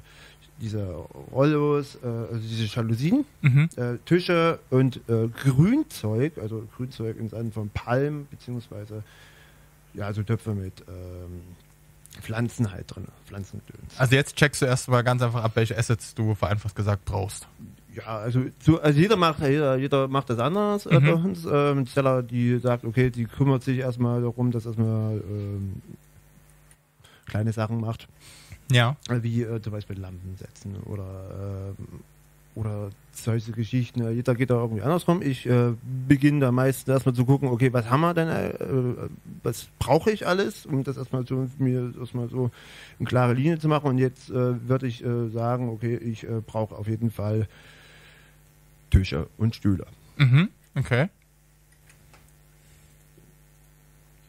diese Rollos, also diese Jalousien, Tische und Grünzeug, also Grünzeug im Sinne von Palmen, beziehungsweise so Töpfe mit Pflanzen halt drin, Pflanzengedöns. Also jetzt checkst du erst mal ganz einfach ab, welche Assets du vereinfacht gesagt brauchst. Ja, also jeder macht das anders bei uns. Stella, die sagt, okay, die kümmert sich erstmal darum, dass erstmal kleine Sachen macht. Ja. Wie zum Beispiel Lampen setzen oder solche Geschichten. Jeder geht da irgendwie andersrum. Ich beginne da meistens erstmal zu gucken, okay, was haben wir denn, was brauche ich alles, um das erstmal so eine klare Linie zu machen. Und jetzt würde ich sagen, okay, ich brauche auf jeden Fall Tische und Stühle. Okay.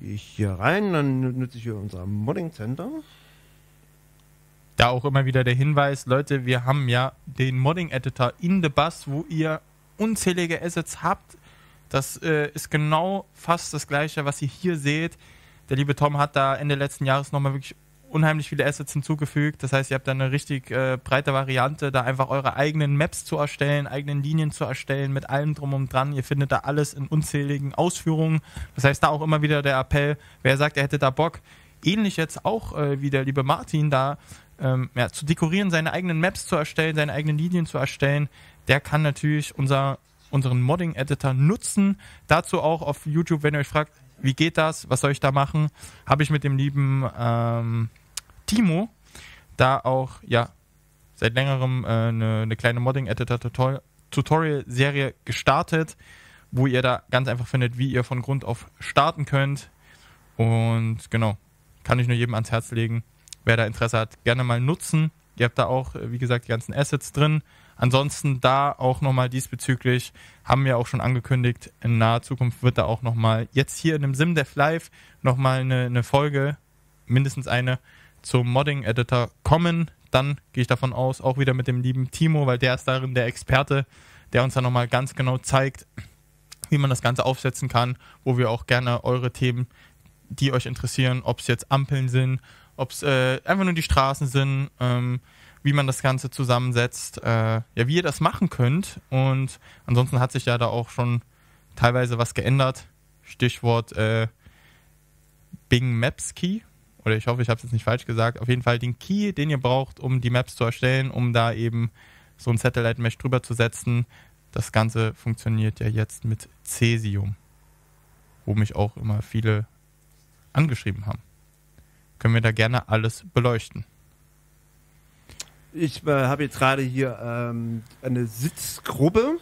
Gehe ich hier rein, dann nutze ich hier unser Modding Center. Da auch immer wieder der Hinweis, Leute, wir haben ja den Modding-Editor in The Bus, wo ihr unzählige Assets habt. Das ist genau fast das Gleiche, was ihr hier seht. Der liebe Tom hat da Ende letzten Jahres nochmal wirklich unheimlich viele Assets hinzugefügt. Das heißt, ihr habt da eine richtig breite Variante, da einfach eure eigenen Maps zu erstellen, eigenen Linien zu erstellen, mit allem drum und dran. Ihr findet da alles in unzähligen Ausführungen. Das heißt, da auch immer wieder der Appell, wer sagt, er hätte da Bock, ähnlich jetzt auch wie der liebe Martin da zu dekorieren, seine eigenen Maps zu erstellen, seine eigenen Linien zu erstellen, der kann natürlich unseren Modding-Editor nutzen. Dazu auch auf YouTube, wenn ihr euch fragt, wie geht das, was soll ich da machen, habe ich mit dem lieben Timo da auch seit längerem eine kleine Modding-Editor-Tutorial-Serie gestartet, wo ihr da ganz einfach findet, wie ihr von Grund auf starten könnt. Und genau, kann ich nur jedem ans Herz legen. Wer da Interesse hat, gerne mal nutzen. Ihr habt da auch, wie gesagt, die ganzen Assets drin. Ansonsten da auch nochmal diesbezüglich, haben wir auch schon angekündigt, in naher Zukunft wird da auch nochmal, jetzt hier in dem SimDev Live, nochmal eine Folge, mindestens eine, zum Modding-Editor kommen. Dann gehe ich davon aus, auch wieder mit dem lieben Timo, weil der ist darin der Experte, der uns dann nochmal ganz genau zeigt, wie man das Ganze aufsetzen kann, wo wir auch gerne eure Themen, die euch interessieren, ob es jetzt Ampeln sind, ob es einfach nur die Straßen sind, wie man das Ganze zusammensetzt, wie ihr das machen könnt. Und ansonsten hat sich ja da auch schon teilweise was geändert. Stichwort Bing Maps Key. Oder ich hoffe, ich habe es jetzt nicht falsch gesagt. Auf jeden Fall den Key, den ihr braucht, um die Maps zu erstellen, um da eben so ein Satellite Mesh drüber zu setzen. Das Ganze funktioniert ja jetzt mit Cesium, wo mich auch immer viele angeschrieben haben. Können wir da gerne alles beleuchten. Ich habe jetzt gerade hier eine Sitzgruppe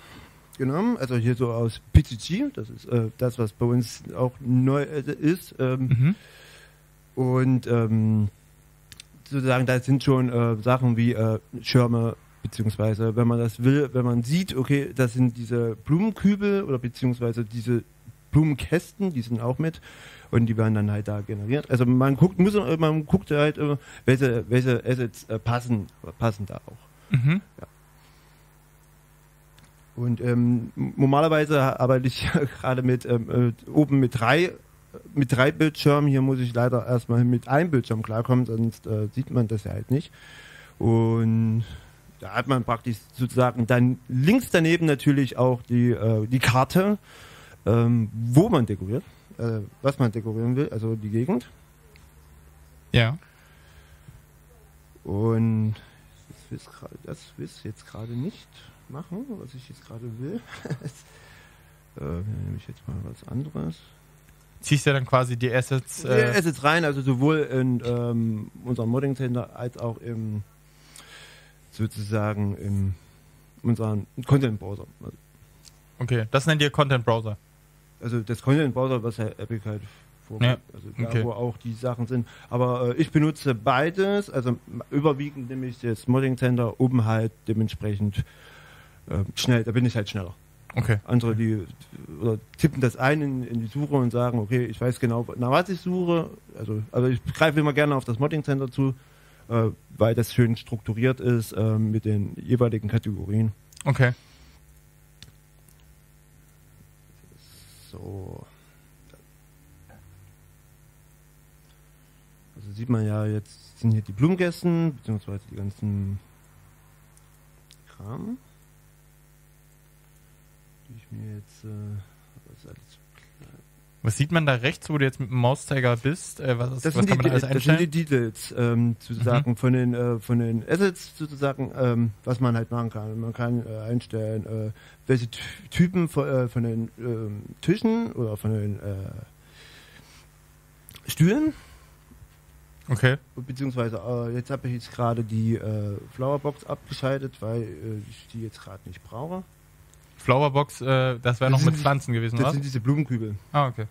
genommen, also hier so aus PCG, das ist das, was bei uns auch neu ist. Und sozusagen, da sind schon Sachen wie Schirme, beziehungsweise wenn man das will, wenn man sieht, okay, das sind diese Blumenkübel oder beziehungsweise diese Blumenkästen, die sind auch mit und die werden dann halt da generiert. Also man guckt halt, welche Assets passen da auch. Mhm. Ja. Und normalerweise arbeite ich gerade mit oben mit drei Bildschirmen. Hier muss ich leider erstmal mit einem Bildschirm klarkommen, sonst sieht man das ja halt nicht. Und da hat man praktisch sozusagen dann links daneben natürlich auch die Karte, wo man dekoriert, was man dekorieren will, also die Gegend. Ja. Und das will ich jetzt gerade nicht machen, was ich jetzt gerade will. Nehme ich jetzt mal was anderes. Ziehst du dann quasi die Assets... Assets rein, also sowohl in unserem Modding Center als auch sozusagen in unserem Content Browser. Okay, das nennt ihr Content Browser. Also das Content Browser, was ja Epic halt vorgibt, Ja, also da, wo auch die Sachen sind. Aber ich benutze beides, also überwiegend nehme ich das Modding Center, um halt dementsprechend schnell, da bin ich halt schneller. Okay. Andere, die tippen das ein in die Suche und sagen, okay, ich weiß genau, nach was ich suche. Also ich greife immer gerne auf das Modding Center zu, weil das schön strukturiert ist mit den jeweiligen Kategorien. Okay. So. Also sieht man ja, jetzt sind hier die Blumenkästen, beziehungsweise die ganzen Kram. Die ich mir jetzt, das ist alles klar. Was sieht man da rechts, wo du jetzt mit dem Mauszeiger bist? Was kann man da alles einstellen? Das sind die Details, sozusagen von den Assets, sozusagen, was man halt machen kann. Man kann einstellen, welche Typen von den Tischen oder von den Stühlen. Okay. Beziehungsweise jetzt habe ich gerade die Flowerbox abgeschaltet, weil ich die jetzt gerade nicht brauche. Flowerbox, das wäre noch mit Pflanzen gewesen, oder? Das sind diese Blumenkübel. Ah, okay.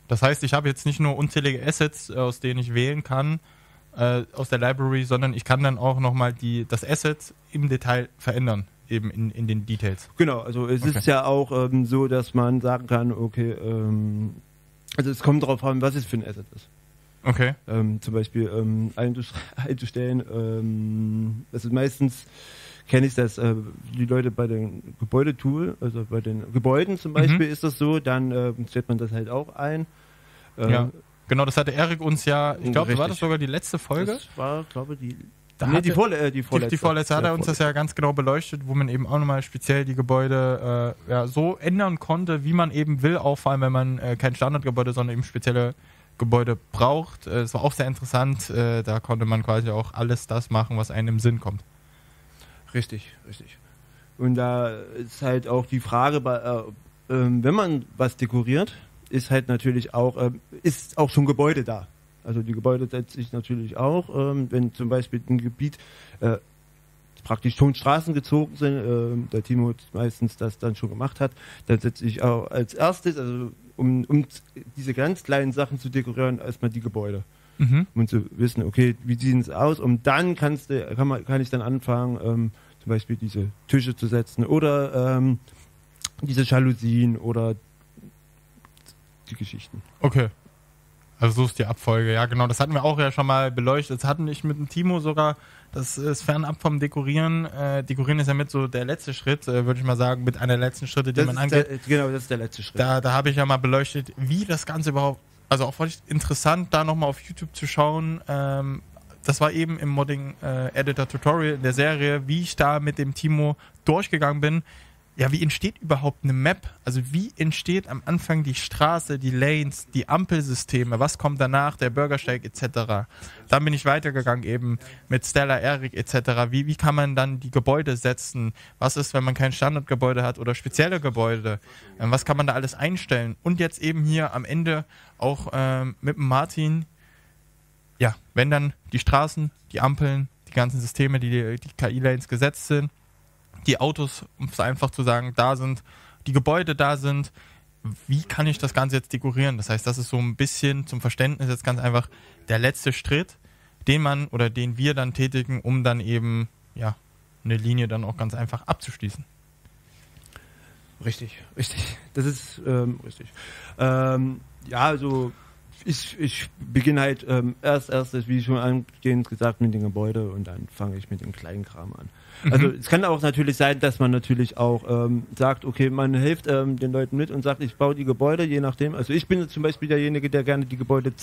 Das heißt, ich habe jetzt nicht nur unzählige Assets, aus denen ich wählen kann, aus der Library, sondern ich kann dann auch nochmal das Asset im Detail verändern, eben in den Details. Genau, also es ist ja auch so, dass man sagen kann, okay, also es kommt darauf an, was es für ein Asset ist. Okay. Zum Beispiel einzustellen, das ist meistens, kenne ich das, die Leute bei den Gebäudetool, also bei den Gebäuden zum Beispiel ist das so, dann stellt man das halt auch ein. Ja. Genau, das hatte Erik uns ja, ich glaube, war das sogar die letzte Folge? Das war, glaube ich, Die vorletzte hat er uns Ja, das ja ganz genau beleuchtet, wo man eben auch nochmal speziell die Gebäude so ändern konnte, wie man eben will, auch vor allem, wenn man kein Standardgebäude, sondern eben spezielle Gebäude braucht. Es war auch sehr interessant, da konnte man quasi auch alles das machen, was einem im Sinn kommt. Richtig. Und da ist halt auch die Frage, wenn man was dekoriert, ist halt natürlich auch, ist auch schon Gebäude da. Also die Gebäude setzt sich natürlich auch, wenn zum Beispiel ein Gebiet praktisch schon Straßen gezogen sind, der Timo meistens das dann schon gemacht hat, dann setze ich auch als erstes, also um diese ganz kleinen Sachen zu dekorieren, erstmal die Gebäude. Um zu wissen, okay, wie sehen es aus? Und dann kann ich dann anfangen, zum Beispiel diese Tische zu setzen oder diese Jalousien oder die Geschichten. Okay. Also so ist die Abfolge. Ja, genau. Das hatten wir auch ja schon mal beleuchtet. Das hatten ich mit dem Timo sogar. Das ist fernab vom Dekorieren. Dekorieren ist ja mit so der letzte Schritt, würde ich mal sagen, mit einer der letzten Schritte, die man angeht. Genau, das ist der letzte Schritt. Da habe ich ja mal beleuchtet, wie das Ganze überhaupt, also auch interessant, da nochmal auf YouTube zu schauen. Das war eben im Modding Editor Tutorial in der Serie, wie ich da mit dem Timo durchgegangen bin. Ja, wie entsteht überhaupt eine Map? Also wie entsteht am Anfang die Straße, die Lanes, die Ampelsysteme? Was kommt danach, der Bürgersteig etc.? Dann bin ich weitergegangen eben mit Stella, Erik etc. Wie kann man dann die Gebäude setzen? Was ist, wenn man kein Standardgebäude hat oder spezielle Gebäude? Was kann man da alles einstellen? Und jetzt eben hier am Ende auch mit dem Martin, ja, wenn dann die Straßen, die Ampeln, die ganzen Systeme, die KI-Lanes gesetzt sind, die Autos, um es einfach zu sagen, da sind, die Gebäude da sind, wie kann ich das Ganze jetzt dekorieren? Das heißt, das ist so ein bisschen zum Verständnis jetzt ganz einfach der letzte Schritt, den wir dann tätigen, um dann eben, ja, eine Linie dann auch ganz einfach abzuschließen. Richtig. Das ist richtig. Ja, also ich beginne halt erstes, wie schon angehend gesagt, mit dem Gebäude und dann fange ich mit dem kleinen Kram an. Also es kann auch natürlich sein, dass man natürlich auch sagt, okay, man hilft den Leuten mit und sagt, ich baue die Gebäude, je nachdem. Also ich bin zum Beispiel derjenige, der gerne die Gebäude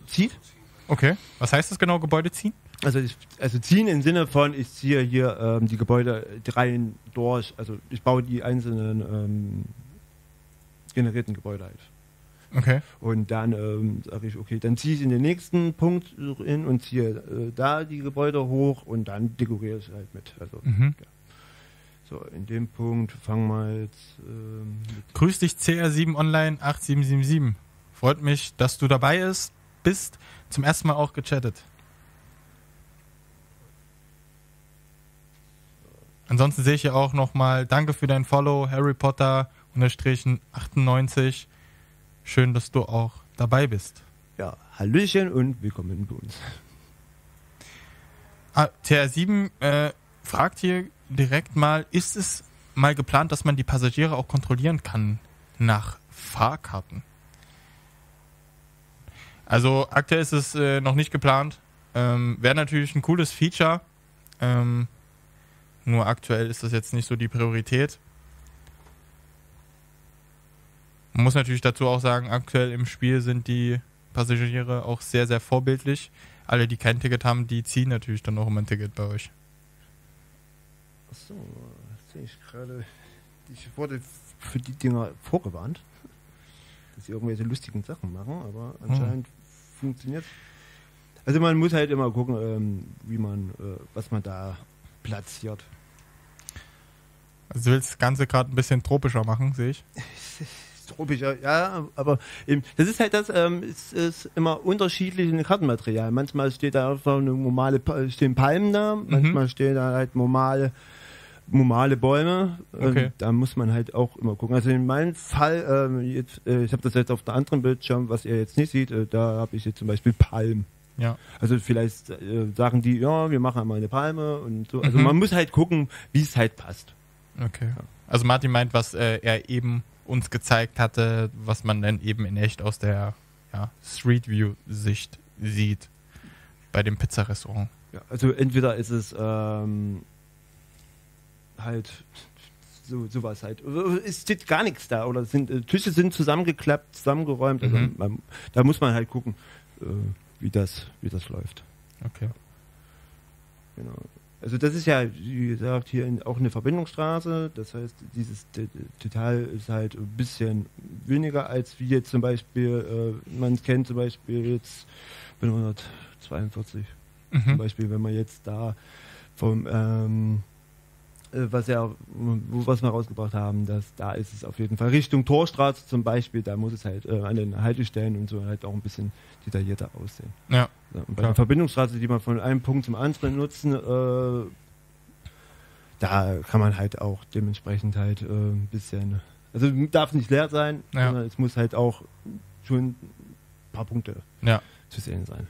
zieht. Okay, was heißt das genau, Gebäude ziehen? Also ziehen im Sinne von, ich ziehe hier die Gebäude rein durch, also ich baue die einzelnen generierten Gebäude halt. Okay. Und dann sage ich, okay, dann ziehe ich in den nächsten Punkt hin und ziehe da die Gebäude hoch und dann dekoriere ich halt mit. Also, ja. So, in dem Punkt fangen wir jetzt mit. Grüß dich CR7 Online 8777. Freut mich, dass du dabei bist. Zum ersten Mal auch gechattet. Ansonsten sehe ich hier auch nochmal, danke für dein Follow, Harry Potter _98. Schön, dass du auch dabei bist. Ja, Hallöchen und willkommen bei uns. TR7 fragt hier direkt mal, ist es mal geplant, dass man die Passagiere auch kontrollieren kann nach Fahrkarten? Also aktuell ist es noch nicht geplant. Wäre natürlich ein cooles Feature. Nur aktuell ist das jetzt nicht so die Priorität. Man muss natürlich dazu auch sagen, aktuell im Spiel sind die Passagiere auch sehr, sehr vorbildlich. Alle, die kein Ticket haben, die ziehen natürlich dann auch immer ein Ticket bei euch. Achso, sehe ich gerade. Ich wurde für die Dinger vorgewarnt, dass sie irgendwelche lustigen Sachen machen, aber anscheinend funktioniert. Also man muss halt immer gucken, was man da platziert. Also du willst das Ganze gerade ein bisschen tropischer machen, sehe ich. Tropischer, ja, aber eben, das ist halt es ist immer unterschiedlich in Kartenmaterial. Manchmal steht da einfach stehen Palmen da, manchmal stehen da halt normale Bäume. Okay. Da muss man halt auch immer gucken. Also in meinem Fall, ich habe das jetzt auf der anderen Bildschirm, was ihr jetzt nicht seht, da habe ich jetzt zum Beispiel Palmen. Ja. Also vielleicht sagen die, ja, wir machen einmal eine Palme und so. Also man muss halt gucken, wie es halt passt. Okay. Ja. Also Martin meint, was er eben uns gezeigt hatte, was man dann eben in echt aus der Street View Sicht sieht bei dem Pizzarestaurant. Ja, also entweder ist es halt sowas halt. Es steht gar nichts da oder Tische sind zusammengeklappt, zusammengeräumt. Also da muss man halt gucken, wie das läuft. Okay. Genau. Also das ist ja, wie gesagt, hier auch eine Verbindungsstraße. Das heißt, dieses Total ist halt ein bisschen weniger als wie jetzt zum Beispiel, man kennt zum Beispiel jetzt 142. Zum Beispiel, wenn man jetzt da vom was wir rausgebracht haben, da ist es auf jeden Fall Richtung Torstraße zum Beispiel, da muss es halt an den Haltestellen und so halt auch ein bisschen detaillierter aussehen. Ja. Bei der Verbindungsstraße, die man von einem Punkt zum anderen nutzen, da kann man halt auch dementsprechend halt ein bisschen, also darf nicht leer sein, sondern es muss halt auch schon ein paar Punkte zu sehen sein.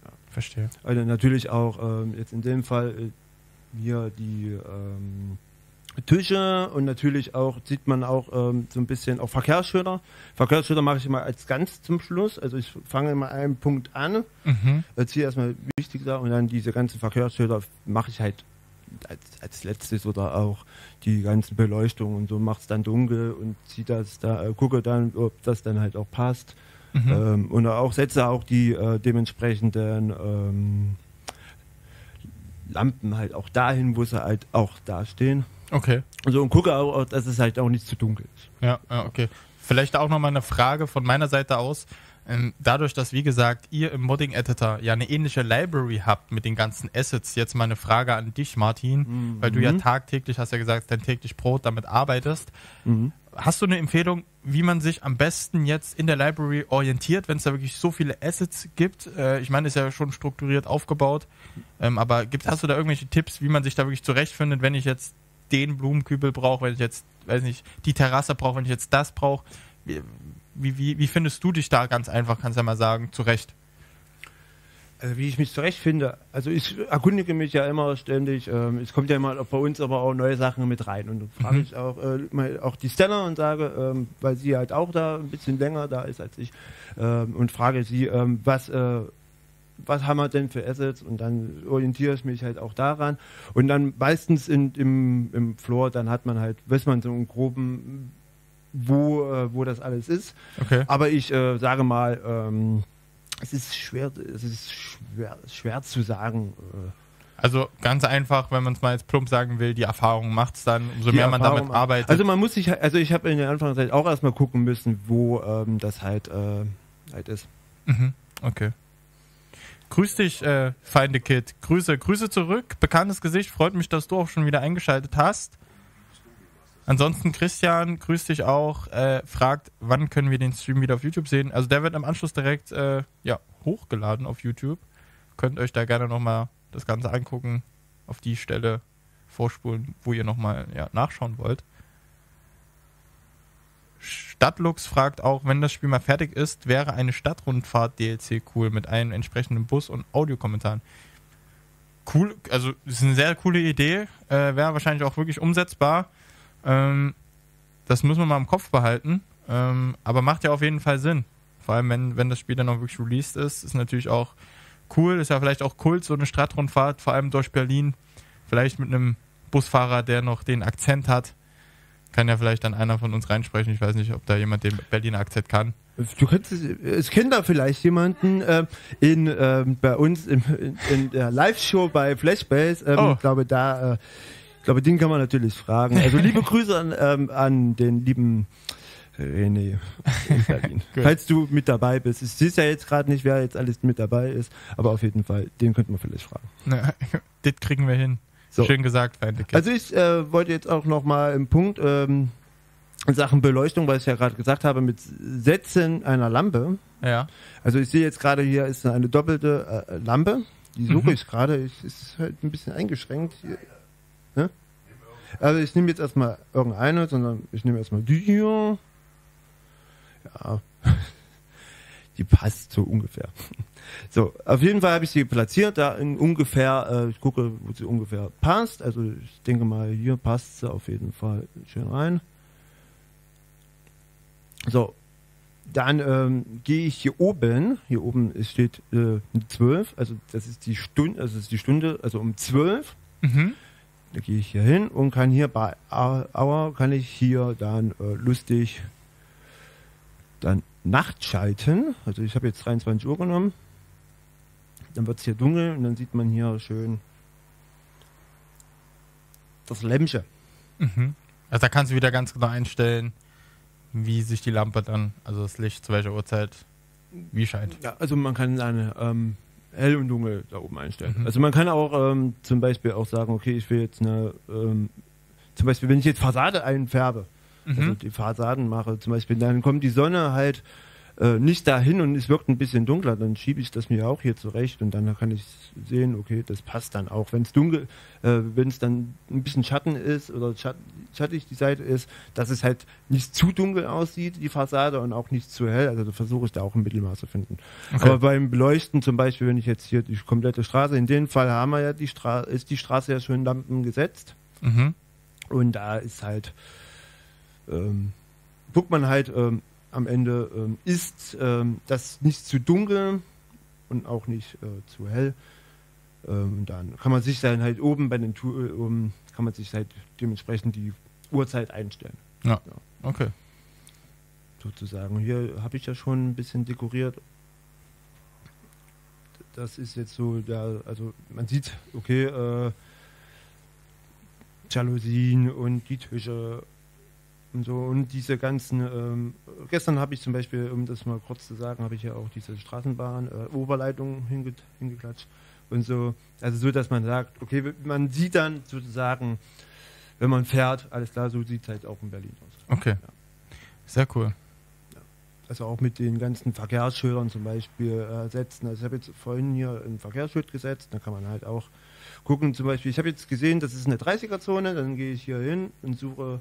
Ja. Verstehe. Also natürlich auch jetzt in dem Fall hier die Tische und natürlich auch sieht man auch so ein bisschen auch Verkehrsschilder. Verkehrsschilder mache ich immer als ganz zum Schluss. Also ich fange immer einen Punkt an, ziehe erstmal wichtig da und dann diese ganzen Verkehrsschilder mache ich halt als letztes oder auch die ganzen Beleuchtungen und so macht es dann dunkel und ziehe das da, gucke dann, ob das dann halt auch passt. Und auch setze auch die dementsprechenden Lampen halt auch dahin, wo sie halt auch da stehen. Okay. Also und gucke auch, dass es halt auch nicht zu dunkel ist. Ja, okay. Vielleicht auch nochmal eine Frage von meiner Seite aus. Dadurch, dass, wie gesagt, ihr im Modding-Editor ja eine ähnliche Library habt mit den ganzen Assets, jetzt mal eine Frage an dich, Martin, weil du ja tagtäglich, hast ja gesagt, dein täglich Brot damit arbeitest. Hast du eine Empfehlung, wie man sich am besten jetzt in der Library orientiert, wenn es da wirklich so viele Assets gibt? Ich meine, ist ja schon strukturiert aufgebaut, aber hast du da irgendwelche Tipps, wie man sich da wirklich zurechtfindet, wenn ich jetzt den Blumenkübel brauche, wenn ich jetzt, weiß nicht, die Terrasse brauche, wenn ich jetzt das brauche? Wie findest du dich da ganz einfach, kannst du ja mal sagen, zurecht? Also wie ich mich zurechtfinde, also ich erkundige mich ja immer ständig, es kommt ja immer bei uns aber auch neue Sachen mit rein und dann frage ich auch die Stella und sage, weil sie halt auch da ein bisschen länger da ist als ich und frage sie, was haben wir denn für Assets und dann orientiere ich mich halt auch daran und dann meistens im Floor, dann hat man halt, weiß man so einen groben, wo das alles ist, aber ich sage mal, es ist schwer zu sagen. Also ganz einfach, wenn man es mal jetzt plump sagen will, die Erfahrung macht es dann, umso mehr man damit arbeitet. Also man muss sich, also ich habe in der Anfangszeit auch erstmal gucken müssen, wo das halt ist. Okay. Grüß dich, Feinde-Kid. Grüße zurück. Bekanntes Gesicht. Freut mich, dass du auch schon wieder eingeschaltet hast. Ansonsten Christian, grüß dich auch, fragt, wann können wir den Stream wieder auf YouTube sehen? Also der wird im Anschluss direkt hochgeladen auf YouTube. Könnt euch da gerne nochmal das Ganze angucken, auf die Stelle vorspulen, wo ihr nochmal nachschauen wollt. Stadtlux fragt auch, wenn das Spiel mal fertig ist, wäre eine Stadtrundfahrt-DLC cool mit einem entsprechenden Bus und Audiokommentaren. Cool, also das ist eine sehr coole Idee, wäre wahrscheinlich auch wirklich umsetzbar. Das müssen wir mal im Kopf behalten, aber macht ja auf jeden Fall Sinn. Vor allem, wenn das Spiel dann auch wirklich released ist natürlich auch cool, ist ja vielleicht auch Kult, so eine Stadtrundfahrt, vor allem durch Berlin, vielleicht mit einem Busfahrer, der noch den Akzent hat, kann ja vielleicht dann einer von uns reinsprechen, ich weiß nicht, ob da jemand den Berliner Akzent kann. Es kennt da vielleicht jemanden bei uns in der Live-Show bei Flashbase, ich glaube, den kann man natürlich fragen. Also liebe Grüße an den lieben René in Berlin. Falls du mit dabei bist. Ich sehe ja jetzt gerade nicht, wer jetzt alles mit dabei ist, aber auf jeden Fall, den könnten wir vielleicht fragen. Das kriegen wir hin. So. Schön gesagt, Feindeke. Also ich wollte jetzt auch nochmal im Punkt in Sachen Beleuchtung, weil ich ja gerade gesagt habe, mit Setzen einer Lampe. Ja. Also ich sehe jetzt gerade hier ist eine doppelte Lampe. Die suche ich gerade. Ist halt ein bisschen eingeschränkt hier. Ne? Also ich nehme jetzt erstmal irgendeine, sondern ich nehme erstmal die hier. Ja, die passt so ungefähr. So, auf jeden Fall habe ich sie platziert, da in ungefähr, ich gucke, wo sie ungefähr passt. Also ich denke mal, hier passt sie auf jeden Fall schön rein. So, dann gehe ich hier oben steht 12, also das ist die Stunde, also um 12. Da gehe ich hier hin und kann hier bei Hour kann ich hier dann lustig dann Nacht schalten. Also ich habe jetzt 23 Uhr genommen. Dann wird es hier dunkel und dann sieht man hier schön das Lämpchen. Mhm. Also da kannst du wieder ganz genau einstellen, wie sich die Lampe dann, also das Licht zu welcher Uhrzeit, wie scheint. Ja, also man kann eine hell und dunkel da oben einstellen. Also man kann auch zum Beispiel auch sagen, okay, ich will jetzt eine, zum Beispiel, wenn ich jetzt Fassade einfärbe, also die Fassaden mache zum Beispiel, dann kommt die Sonne halt nicht dahin und es wirkt ein bisschen dunkler, dann schiebe ich das mir auch hier zurecht und dann kann ich sehen, okay, das passt dann auch. Wenn es dunkel, wenn es dann ein bisschen Schatten ist oder schattig die Seite ist, dass es halt nicht zu dunkel aussieht, die Fassade, und auch nicht zu hell, also da versuche ich da auch ein Mittelmaß zu finden. Okay. Aber beim Beleuchten zum Beispiel, wenn ich jetzt hier die komplette Straße, in dem Fall haben wir ja ist die Straße ja schon Lampen gesetzt und da ist halt, guckt man halt, am Ende ist das nicht zu dunkel und auch nicht zu hell. Dann kann man sich dann halt oben bei den kann man sich halt dementsprechend die Uhrzeit einstellen. Ja. Okay. Sozusagen. Hier habe ich ja schon ein bisschen dekoriert. Das ist jetzt so, also man sieht, okay, Jalousien und die Tische und so, und diese ganzen, gestern habe ich zum Beispiel, um das mal kurz zu sagen, habe ich ja auch diese Straßenbahn-Oberleitung hingeklatscht und so, also so, dass man sagt, okay, man sieht dann sozusagen, wenn man fährt, alles klar, so sieht es halt auch in Berlin aus. Okay, ja. Sehr cool. Ja. Also auch mit den ganzen Verkehrsschildern zum Beispiel setzen, also ich habe jetzt vorhin hier ein Verkehrsschild gesetzt, da kann man halt auch gucken, zum Beispiel, ich habe jetzt gesehen, das ist eine 30er-Zone, dann gehe ich hier hin und suche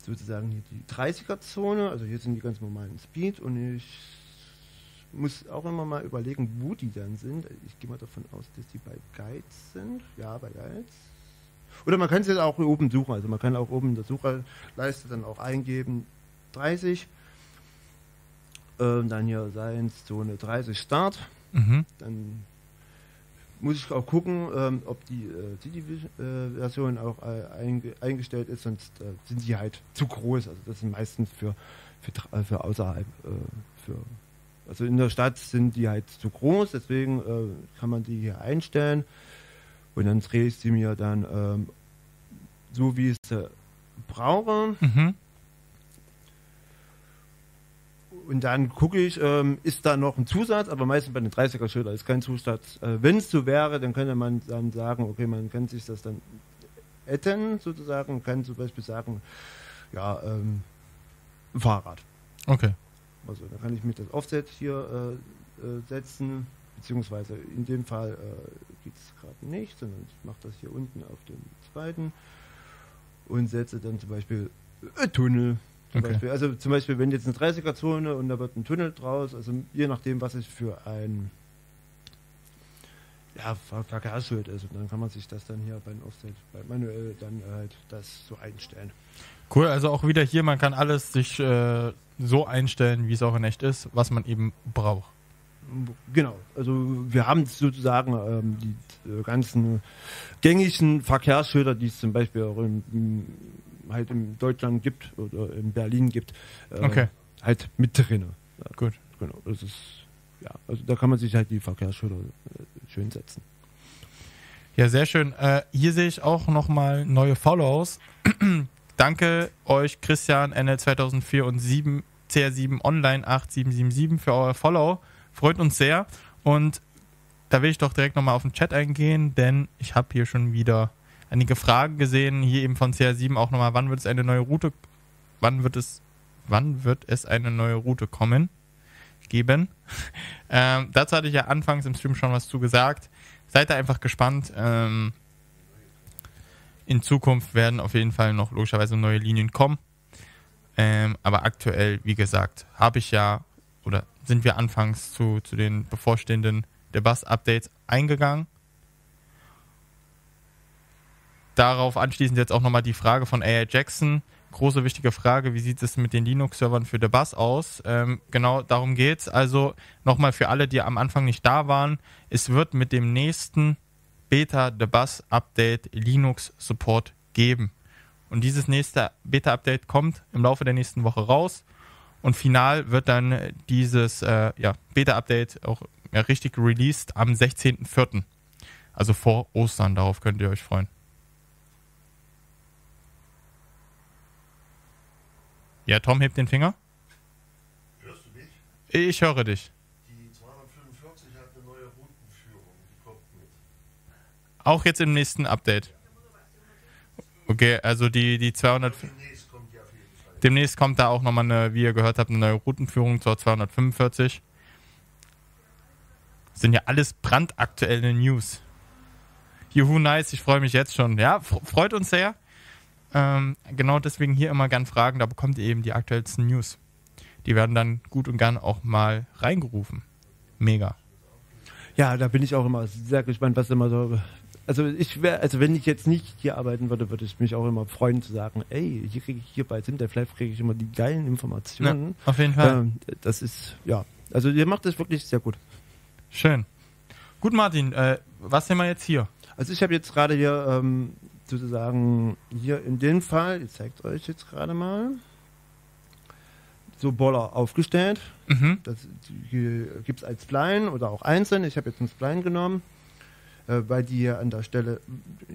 sozusagen hier die 30er-Zone, also hier sind die ganz normalen Speed und ich muss auch immer mal überlegen, wo die dann sind. Ich gehe mal davon aus, dass die bei Guides sind. Ja, bei Guides. Oder man kann es jetzt auch oben suchen, also man kann auch oben in der Sucherleiste dann auch eingeben 30, dann hier Science Zone 30 Start, dann muss ich auch gucken, ob die City-Version auch eingestellt ist, sonst sind die halt zu groß. Also das sind meistens für außerhalb. Also in der Stadt sind die halt zu groß, deswegen kann man die hier einstellen und dann drehe ich sie mir dann so, wie ich sie brauche. Und dann gucke ich, ist da noch ein Zusatz, aber meistens bei den 30er-Schildern ist kein Zusatz. Wenn es so wäre, dann könnte man dann sagen, okay, man kann sich das dann adden sozusagen, kann zum Beispiel sagen, ja, Fahrrad. Okay. Also dann kann ich mit das Offset hier setzen, beziehungsweise in dem Fall geht es gerade nicht, sondern ich mache das hier unten auf den zweiten und setze dann zum Beispiel Tunnel. Okay. Also zum Beispiel, wenn jetzt eine 30er-Zone und da wird ein Tunnel draus, also je nachdem, was es für ein Verkehrsschild ist, und dann kann man sich das dann hier beim Offset, manuell dann halt das so einstellen. Cool, also auch wieder hier, man kann alles sich so einstellen, wie es auch in echt ist, was man eben braucht. Genau, also wir haben sozusagen die ganzen gängigen Verkehrsschilder, die es zum Beispiel auch halt in Deutschland gibt oder in Berlin gibt, halt mit drin. Ja, gut. Genau, das ist, ja, also da kann man sich halt die Verkehrsschilder schön setzen. Ja, sehr schön. Hier sehe ich auch nochmal neue Follows. Danke euch, Christian, NL 2004 und CR7 Online 8777 für euer Follow. Freut uns sehr. Und da will ich doch direkt nochmal auf den Chat eingehen, denn ich habe hier schon wieder einige Fragen gesehen. Hier eben von CR7 auch nochmal, wann wird es eine neue Route geben? Dazu hatte ich ja anfangs im Stream schon was zu gesagt. Seid da einfach gespannt. In Zukunft werden auf jeden Fall noch logischerweise neue Linien kommen. Aber aktuell, wie gesagt, sind wir anfangs zu den bevorstehenden Bus-Updates eingegangen. Darauf anschließend jetzt auch nochmal die Frage von AI Jackson. Große wichtige Frage, wie sieht es mit den Linux-Servern für The Bus aus? Genau darum geht's. Also nochmal für alle, die am Anfang nicht da waren, es wird mit dem nächsten Beta The Bus Update Linux Support geben. Und dieses nächste Beta-Update kommt im Laufe der nächsten Woche raus. Und final wird dann dieses Beta-Update auch richtig released am 16.04. Also vor Ostern. Darauf könnt ihr euch freuen. Ja, Tom hebt den Finger. Hörst du mich? Ich höre dich. Die 245 hat eine neue Routenführung, die kommt mit. Auch jetzt im nächsten Update. Okay, also die 200... Demnächst kommt die auf jeden Fall. Demnächst kommt da auch nochmal eine, wie ihr gehört habt, eine neue Routenführung zur 245. Das sind ja alles brandaktuelle News. Juhu, nice, ich freue mich jetzt schon. Ja, freut uns sehr. Genau deswegen hier immer gern fragen, da bekommt ihr eben die aktuellsten News. Die werden dann gut und gern auch mal reingerufen. Mega. Ja, da bin ich auch immer sehr gespannt, was immer so. Also wenn ich jetzt nicht hier arbeiten würde, würde ich mich auch immer freuen zu sagen, ey, hier bei Syntax Live kriege ich immer die geilen Informationen. Ja, auf jeden Fall. Das ist, ja, also ihr macht das wirklich sehr gut. Schön. Gut, Martin, was sehen wir jetzt hier? Also ich habe jetzt gerade hier sozusagen hier in dem Fall, ich zeige es euch jetzt gerade mal, so Boller aufgestellt. Mhm. Das gibt es als Spline oder auch einzeln. Ich habe jetzt einen Spline genommen, weil die hier an der Stelle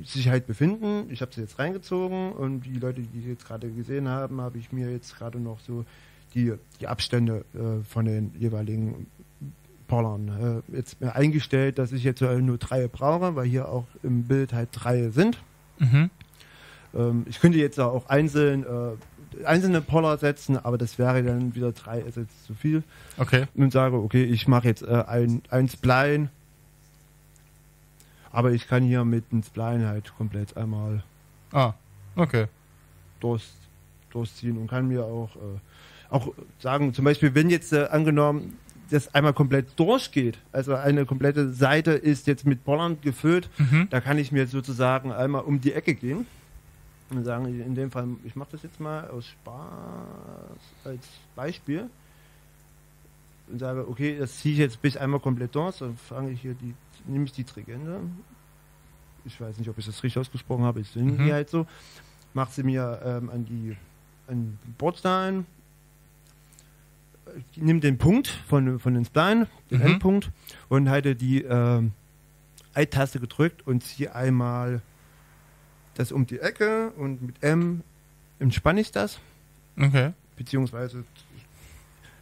sich halt befinden. Ich habe sie jetzt reingezogen und die Leute, die jetzt gerade gesehen haben, habe ich mir jetzt gerade noch so die Abstände von den jeweiligen Pollern jetzt mir eingestellt, dass ich jetzt nur 3 brauche, weil hier auch im Bild halt 3 sind. Mhm. Ich könnte jetzt auch einzelne Poller setzen, aber das wäre dann wieder 3, ist jetzt zu viel. Okay. Und sage, okay, ich mache jetzt ein Spline, aber ich kann hier mit dem Spline halt komplett einmal Okay. durchziehen und kann mir auch sagen, zum Beispiel, wenn jetzt angenommen das einmal komplett durchgeht, also eine komplette Seite ist jetzt mit Pollern gefüllt, da kann ich mir sozusagen einmal um die Ecke gehen und sagen, in dem Fall, ich mache das jetzt mal aus Spaß als Beispiel und sage, okay, das ziehe ich jetzt bis einmal komplett durch, dann fange ich hier nehme ich die Trigende, ich weiß nicht, ob ich das richtig ausgesprochen habe, ich nenne die halt so, mache sie mir an den Bordstein, nimm den Punkt von den Spline, den Endpunkt, und halte die Alt-Taste gedrückt und ziehe einmal das um die Ecke und mit M entspanne ich das. Okay. Beziehungsweise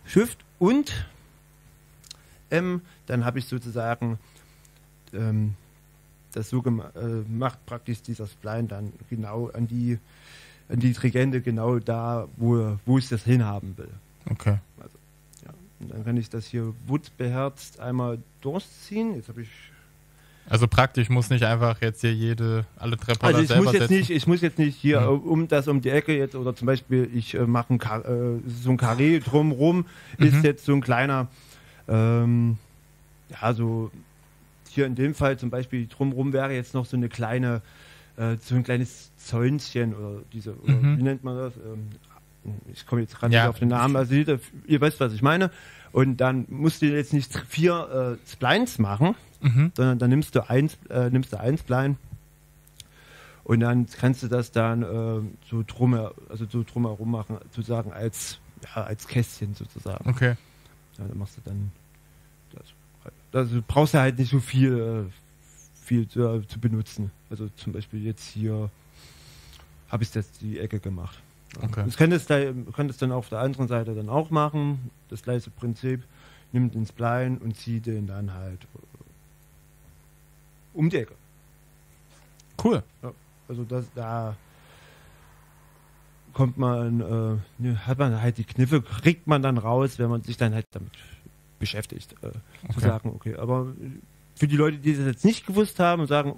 Shift und M, dann habe ich sozusagen das so gemacht, praktisch dieser Spline dann genau an die Trigende, genau da, wo ich das hinhaben will. Okay. Also, ja. Und dann kann ich das hier beherzt einmal durchziehen. Jetzt habe ich. Also praktisch muss nicht einfach jetzt hier alle 3 Poller Also ich muss jetzt nicht hier um die Ecke jetzt, oder zum Beispiel ich mache so ein Karree drumrum, ist jetzt so ein kleiner, so hier in dem Fall zum Beispiel drumrum wäre jetzt noch so eine kleine, so ein kleines Zäunchen oder wie nennt man das? Ich komme jetzt gerade nicht auf den Namen, also ihr wisst, was ich meine. Und dann musst du jetzt nicht 4 Splines machen, sondern dann nimmst du ein Spline und dann kannst du das dann so drumherum machen, sozusagen als Kästchen sozusagen. Okay. Ja, dann machst du dann das. Also brauchst du halt nicht so viel zu benutzen. Also zum Beispiel jetzt hier habe ich das die Ecke gemacht. Okay. Das könntest dann auf der anderen Seite dann auch machen. Das gleiche Prinzip. Nimm den Spline und zieh den dann halt um die Ecke. Cool. Ja, also da kommt man, hat man halt die Kniffe, kriegt man dann raus, wenn man sich dann halt damit beschäftigt. Zu sagen, okay, aber für die Leute, die das jetzt nicht gewusst haben und sagen,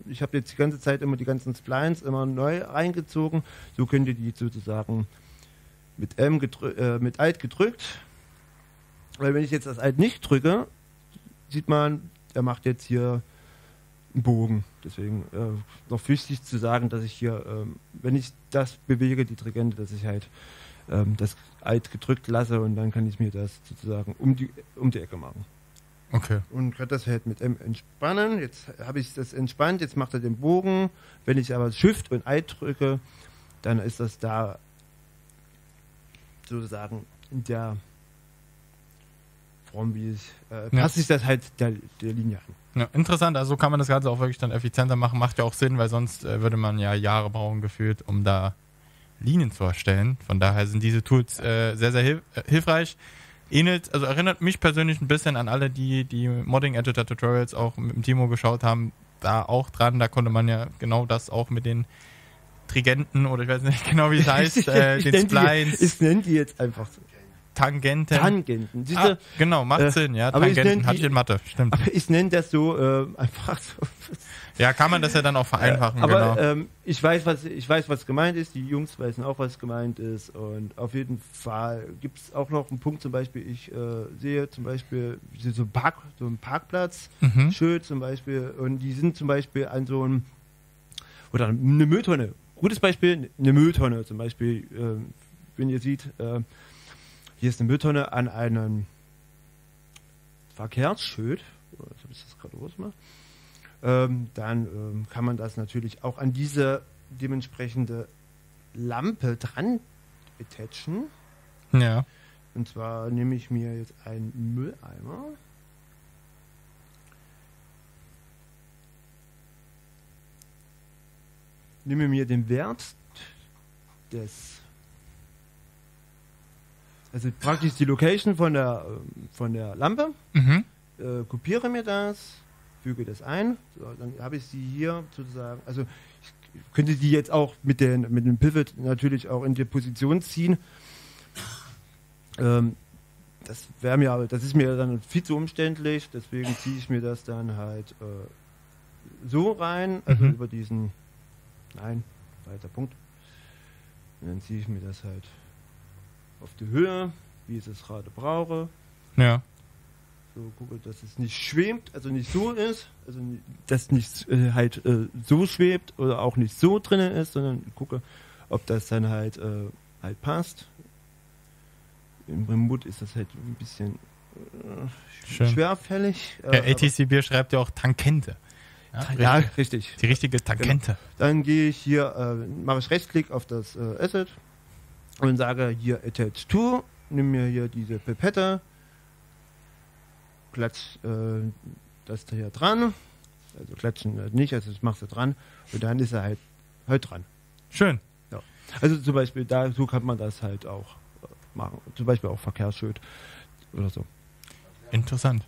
ich habe jetzt die ganze Zeit immer die ganzen Splines immer neu reingezogen, so könnt ihr die sozusagen mit mit Alt gedrückt, weil wenn ich jetzt das Alt nicht drücke, sieht man, er macht jetzt hier einen Bogen. Deswegen noch wichtig zu sagen, dass ich hier, wenn ich das bewege, die Trigende, dass ich halt das Alt gedrückt lasse und dann kann ich mir das sozusagen um die Ecke machen. Okay. Und kann das halt mit M entspannen. Jetzt habe ich das entspannt, jetzt macht er den Bogen. Wenn ich aber Shift und I drücke, dann ist das da sozusagen in der Form, wie ich passt sich das halt der Linie an. Ja, interessant, also so kann man das Ganze auch wirklich dann effizienter machen. Macht ja auch Sinn, weil sonst würde man ja Jahre brauchen gefühlt, um da Linien zu erstellen. Von daher sind diese Tools sehr, sehr hilfreich. Erinnert mich persönlich ein bisschen an alle, die Modding Editor Tutorials auch mit dem Timo geschaut haben, da auch dran. Da konnte man ja genau das auch mit den Trigenten oder ich weiß nicht genau, wie es heißt, den Splines. Ich nenne die jetzt einfach so. Tangenten. Diese, genau, macht Sinn, ja. Tangenten hatte ich in Mathe, stimmt. Aber ich nenne das so einfach so. Ja, kann man das ja dann auch vereinfachen, aber, genau. Ich weiß, was gemeint ist, die Jungs wissen auch, was gemeint ist und auf jeden Fall gibt es auch noch einen Punkt, zum Beispiel, ich sehe zum Beispiel so ein Parkplatz, Schild zum Beispiel und die sind zum Beispiel an so einem, oder eine Mülltonne, gutes Beispiel, eine Mülltonne zum Beispiel, wenn ihr seht, hier ist eine Mülltonne an einem Verkehrsschild, so habe ich das gerade ausgemacht. Dann kann man das natürlich auch an diese dementsprechende Lampe dran attachen. Ja. Und zwar nehme ich mir jetzt einen Mülleimer. Nehme mir den Wert also praktisch die Location von der Lampe, kopiere mir das, füge das ein, so, dann habe ich sie hier sozusagen, also ich könnte die jetzt auch mit dem Pivot natürlich auch in die Position ziehen. Das ist mir dann viel zu umständlich, deswegen ziehe ich mir das dann halt so rein, also über diesen, weiter Punkt. Und dann ziehe ich mir das halt auf die Höhe, wie ich es gerade brauche. Ja. So gucke, dass es nicht schwebt, also nicht so ist, also dass nicht so schwebt oder auch nicht so drinnen ist, sondern gucke, ob das dann halt passt. Im Remote ist das halt ein bisschen schwerfällig. ATC Bier schreibt ja auch Tangente. Ja, richtig. Die richtige Tangente. Genau. Dann gehe ich hier, mache ich Rechtsklick auf das Asset und sage hier Attach to, nimm mir hier diese Pipette, klatsch das da hier dran, also klatschen nicht, also ich mache sie dran und dann ist er halt dran. Schön. Ja. Also zum Beispiel, so kann man das halt auch machen, zum Beispiel auch Verkehrsschild oder so. Interessant.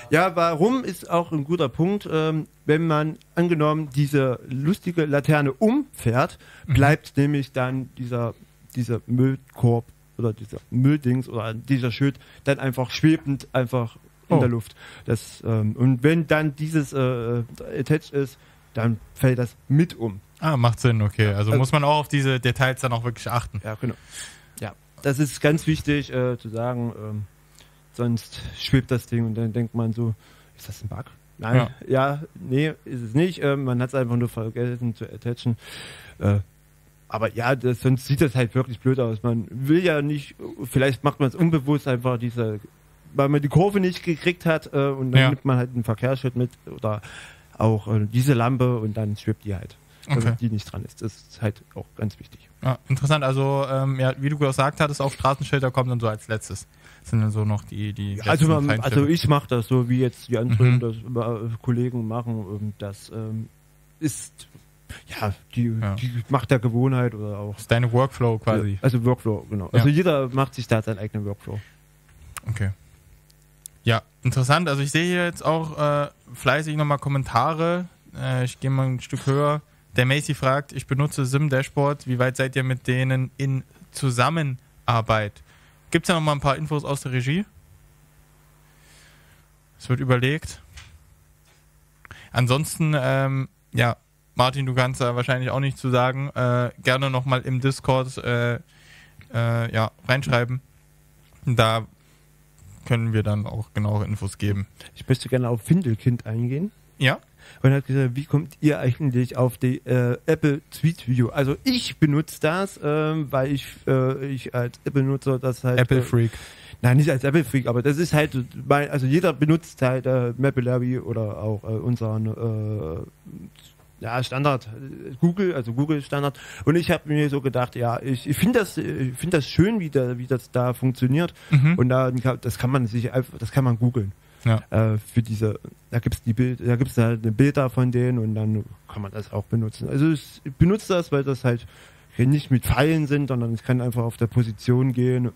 Ja, warum ist auch ein guter Punkt, wenn man angenommen diese lustige Laterne umfährt, bleibt nämlich dann dieser Müllkorb oder dieser Mülldings oder dieser Schild dann einfach schwebend einfach in der Luft. Und wenn dann dieses attached ist, dann fällt das mit um. Macht Sinn, okay. Also muss man auch auf diese Details dann auch wirklich achten. Ja, genau. Ja, das ist ganz wichtig zu sagen, sonst schwebt das Ding und dann denkt man so, ist das ein Bug? Nein, nee, ist es nicht. Man hat es einfach nur vergessen zu attachen. Aber ja, sonst sieht das halt wirklich blöd aus. Man will ja nicht, vielleicht macht man es unbewusst einfach weil man die Kurve nicht gekriegt hat und dann nimmt man halt einen Verkehrsschild mit oder auch diese Lampe und dann schwebt die halt. Also die nicht dran ist. Das ist halt auch ganz wichtig. Ja, interessant. Also, wie du gesagt hattest, auch Straßenschilder kommen dann so als letztes. Das sind dann so noch die also ich mache das so, wie jetzt die anderen Kollegen machen. Das ist die Macht der Gewohnheit oder auch. Das ist deine Workflow quasi. Also Workflow, genau. Also jeder macht sich da seinen eigenen Workflow. Okay. Ja, interessant. Also ich sehe hier jetzt auch fleißig nochmal Kommentare. Ich gehe mal ein Stück höher. Der Macy fragt, ich benutze SIM Dashboard. Wie weit seid ihr mit denen in Zusammenarbeit? Gibt es ja noch mal ein paar Infos aus der Regie? Es wird überlegt. Ansonsten, Martin, du kannst da wahrscheinlich auch nichts zu sagen. Gerne noch mal im Discord reinschreiben. Da können wir dann auch genauere Infos geben. Ich möchte gerne auf Findelkind eingehen. Ja? Und hat gesagt, wie kommt ihr eigentlich auf die Apple Tweet View? Also ich benutze das, weil ich als Apple-Nutzer das halt... Apple Freak. Nein, nicht als Apple-Freak, aber das ist halt, also jeder benutzt halt Mapillary oder auch unseren Standard, Google Standard. Und ich habe mir so gedacht, ja, ich finde das schön, wie das da funktioniert. Und das kann man googeln. Ja. Für diese, da gibt's halt eine Bilder von denen und dann kann man das auch benutzen. Also ich benutze das, weil das halt nicht mit Pfeilen sind, sondern ich kann einfach auf der Position gehen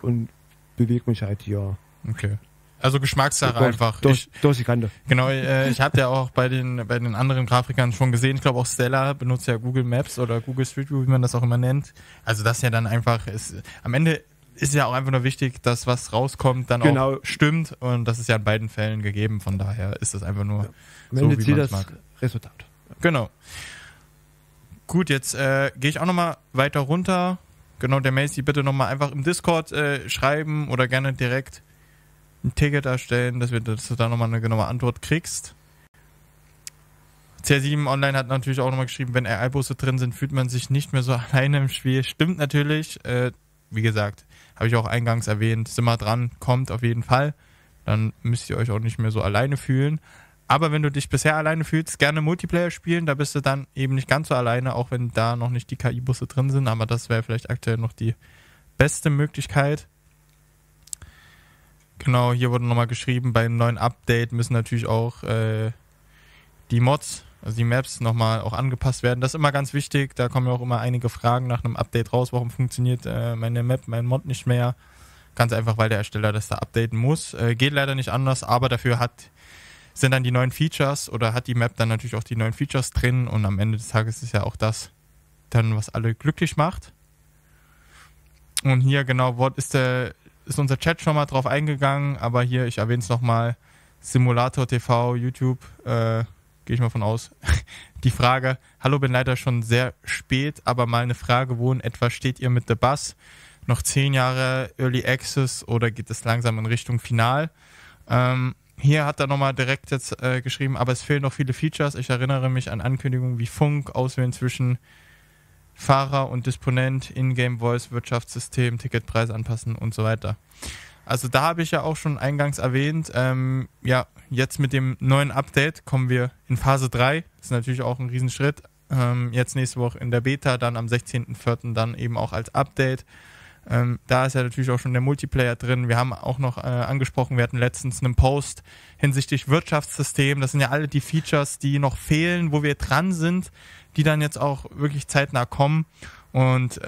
und bewege mich halt hier. Okay. Also Geschmackssache einfach. Durch die Kante. Genau, ich habe ja auch bei den anderen Grafikern schon gesehen, ich glaube auch Stella benutzt ja Google Maps oder Google Street View, wie man das auch immer nennt. Also das ja dann einfach ist, am Ende ist ja auch einfach nur wichtig, dass was rauskommt, dann auch stimmt und das ist ja in beiden Fällen gegeben, von daher ist das einfach nur am Ende so, wie man es mag. Resultat. Genau. Gut, jetzt gehe ich auch nochmal weiter runter. Genau, der Macy bitte nochmal einfach im Discord schreiben oder gerne direkt ein Ticket erstellen, dass du da nochmal eine genaue Antwort kriegst. CR7 Online hat natürlich auch nochmal geschrieben, wenn AI-Busse drin sind, fühlt man sich nicht mehr so alleine im Spiel. Stimmt natürlich. Wie gesagt, habe ich auch eingangs erwähnt, sind wir dran, kommt auf jeden Fall. Dann müsst ihr euch auch nicht mehr so alleine fühlen. Aber wenn du dich bisher alleine fühlst, gerne Multiplayer spielen, da bist du dann eben nicht ganz so alleine, auch wenn da noch nicht die KI-Busse drin sind, aber das wäre vielleicht aktuell noch die beste Möglichkeit. Genau, hier wurde nochmal geschrieben, beim neuen Update müssen natürlich auch die Mods, also die Maps nochmal auch angepasst werden. Das ist immer ganz wichtig, da kommen ja auch immer einige Fragen nach einem Update raus, warum funktioniert meine Map, mein Mod nicht mehr. Ganz einfach, weil der Ersteller das da updaten muss. Geht leider nicht anders, aber dafür sind dann die neuen Features oder hat die Map dann natürlich auch die neuen Features drin und am Ende des Tages ist ja auch das dann, was alle glücklich macht. Und hier genau ist unser Chat schon mal drauf eingegangen, aber hier, ich erwähne es nochmal, Simulator TV, YouTube, gehe ich mal von aus. Die Frage, hallo, bin leider schon sehr spät, aber mal eine Frage, wo in etwa steht ihr mit The Bus? Noch 10 Jahre Early Access oder geht es langsam in Richtung Final? Hier hat er nochmal direkt jetzt geschrieben, aber es fehlen noch viele Features. Ich erinnere mich an Ankündigungen wie Funk, Auswählen zwischen Fahrer und Disponent, Ingame Voice, Wirtschaftssystem, Ticketpreis anpassen und so weiter. Also da habe ich ja auch schon eingangs erwähnt, jetzt mit dem neuen Update kommen wir in Phase 3. Das ist natürlich auch ein Riesenschritt. Jetzt nächste Woche in der Beta, dann am 16.04. dann eben auch als Update. Da ist ja natürlich auch schon der Multiplayer drin. Wir haben auch noch angesprochen, wir hatten letztens einen Post hinsichtlich Wirtschaftssystem. Das sind ja alle die Features, die noch fehlen, wo wir dran sind, die dann jetzt auch wirklich zeitnah kommen. Und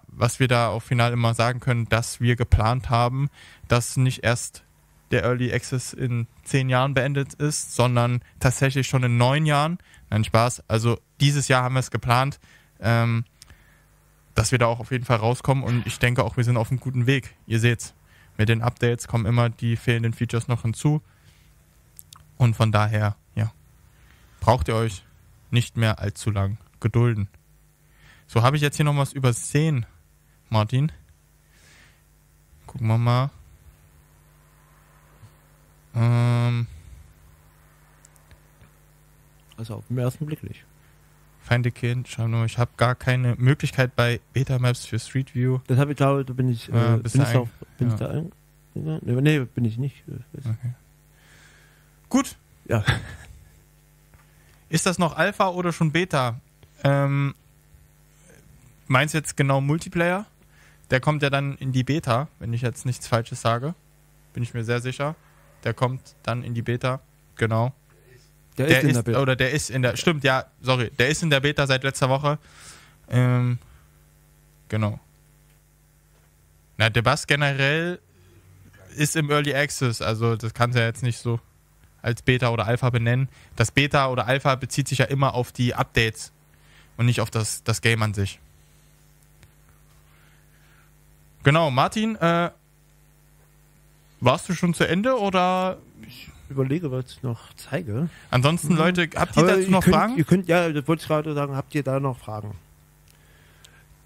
was wir da auf Final immer sagen können, dass wir geplant haben, dass nicht erst der Early Access in 10 Jahren beendet ist, sondern tatsächlich schon in 9 Jahren. Nein, Spaß. Also dieses Jahr haben wir es geplant, dass wir da auch auf jeden Fall rauskommen und ich denke auch, wir sind auf einem guten Weg. Ihr seht's, mit den Updates kommen immer die fehlenden Features noch hinzu und von daher, braucht ihr euch nicht mehr allzu lang gedulden. So, habe ich jetzt hier noch was übersehen, Martin? Gucken wir mal. Also auf den ersten Blick nicht. Feinde-Kind, schau nur, ich habe gar keine Möglichkeit bei Beta-Maps für Street View. Das habe ich, glaube da bin ich da? Nee, bin ich nicht. Okay. Gut. Ja. Ist das noch Alpha oder schon Beta? Meinst du jetzt genau Multiplayer? Der kommt ja dann in die Beta, wenn ich jetzt nichts Falsches sage. Bin ich mir sehr sicher. Der kommt dann in die Beta, genau. Der ist in der Beta. Oder der ist in der, stimmt, ja, sorry. Der ist in der Beta seit letzter Woche. Genau. Na, der Bass generell ist im Early Access, also das kannst du ja jetzt nicht so als Beta oder Alpha benennen. Das Beta oder Alpha bezieht sich ja immer auf die Updates und nicht auf das Game an sich. Genau, Martin, warst du schon zu Ende oder? Ich überlege, was ich noch zeige. Ansonsten, Leute, habt ihr dazu noch Fragen? Ihr könnt, ja, das wollte ich gerade sagen, habt ihr da noch Fragen?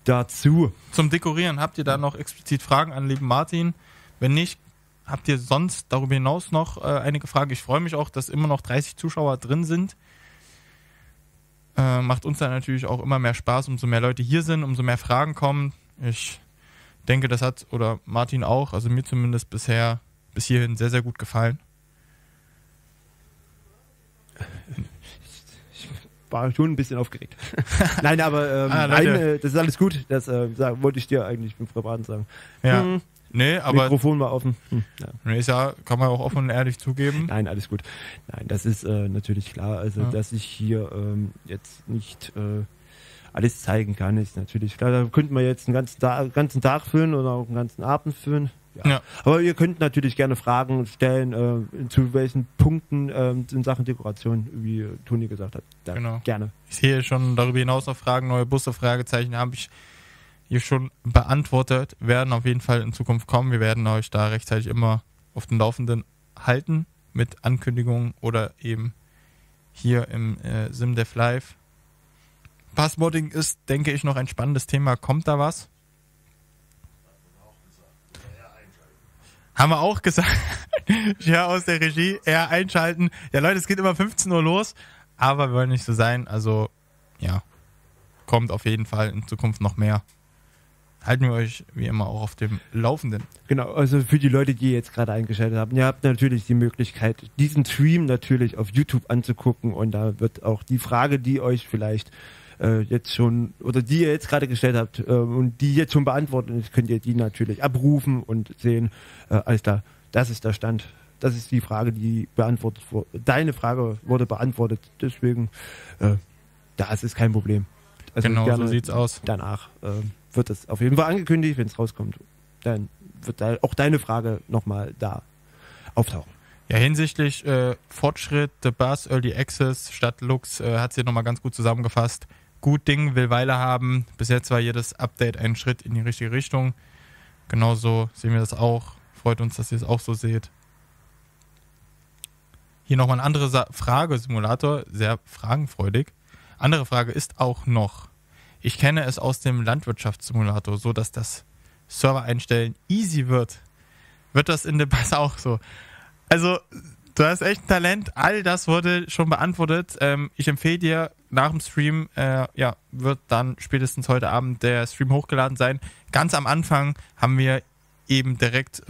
Dazu. Zum Dekorieren, habt ihr da noch explizit Fragen an lieben Martin? Wenn nicht, habt ihr sonst darüber hinaus noch einige Fragen? Ich freue mich auch, dass immer noch 30 Zuschauer drin sind. Macht uns dann natürlich auch immer mehr Spaß, umso mehr Leute hier sind, umso mehr Fragen kommen. Ich denke, das hat, oder Martin auch, also mir zumindest bis hierhin sehr, sehr gut gefallen. Ich war schon ein bisschen aufgeregt. Nein, aber das ist alles gut. Das wollte ich dir eigentlich beim Privaten sagen. Ja. Nee, aber Mikrofon war offen. Ja. Nee, kann man auch offen und ehrlich zugeben. Nein, alles gut. Nein, das ist natürlich klar. Also, dass ich hier jetzt nicht alles zeigen kann, ist natürlich klar. Da könnte man jetzt einen ganzen Tag füllen oder auch einen ganzen Abend füllen. Ja. Aber ihr könnt natürlich gerne Fragen stellen, zu welchen Punkten in Sachen Dekoration, wie Toni gesagt hat. Genau. Gerne. Ich sehe schon darüber hinaus noch Fragen, neue Busse, Fragezeichen habe ich hier schon beantwortet, werden auf jeden Fall in Zukunft kommen. Wir werden euch da rechtzeitig immer auf den Laufenden halten mit Ankündigungen oder eben hier im SimDev Live. Passmodding ist, denke ich, noch ein spannendes Thema. Kommt da was? Haben wir auch gesagt. Ja, aus der Regie. Eher einschalten. Ja, Leute, es geht immer 15 Uhr los, aber wir wollen nicht so sein. Also, ja, kommt auf jeden Fall in Zukunft noch mehr. Halten wir euch wie immer auch auf dem Laufenden. Genau, also für die Leute, die jetzt gerade eingeschaltet haben, ihr habt natürlich die Möglichkeit, diesen Stream natürlich auf YouTube anzugucken und da wird auch die Frage, die euch vielleicht jetzt schon, oder die ihr jetzt gerade gestellt habt und die jetzt schon beantwortet ist, könnt ihr die natürlich abrufen und sehen, alles klar, das ist der Stand. Das ist die Frage, die beantwortet wurde. Deine Frage wurde beantwortet, deswegen, das ist kein Problem. Also genau, so sieht's aus. Danach wird es auf jeden Fall angekündigt, wenn es rauskommt. Dann wird auch deine Frage nochmal da auftauchen. Ja, hinsichtlich Fortschritt, The Buzz, Early Access, Stadt Lux hat sie nochmal ganz gut zusammengefasst. Gut Ding, will Weile haben. Bis jetzt war jedes Update ein Schritt in die richtige Richtung. Genauso sehen wir das auch. Freut uns, dass ihr es auch so seht. Hier nochmal eine andere Frage, Simulator, sehr fragenfreudig. Andere Frage ist auch noch, ich kenne es aus dem Landwirtschaftssimulator, so dass das Server einstellen easy wird. Wird das in The Buzz auch so? Also, du hast echt ein Talent. All das wurde schon beantwortet. Ich empfehle dir, nach dem Stream, wird dann spätestens heute Abend der Stream hochgeladen sein. Ganz am Anfang haben wir eben direkt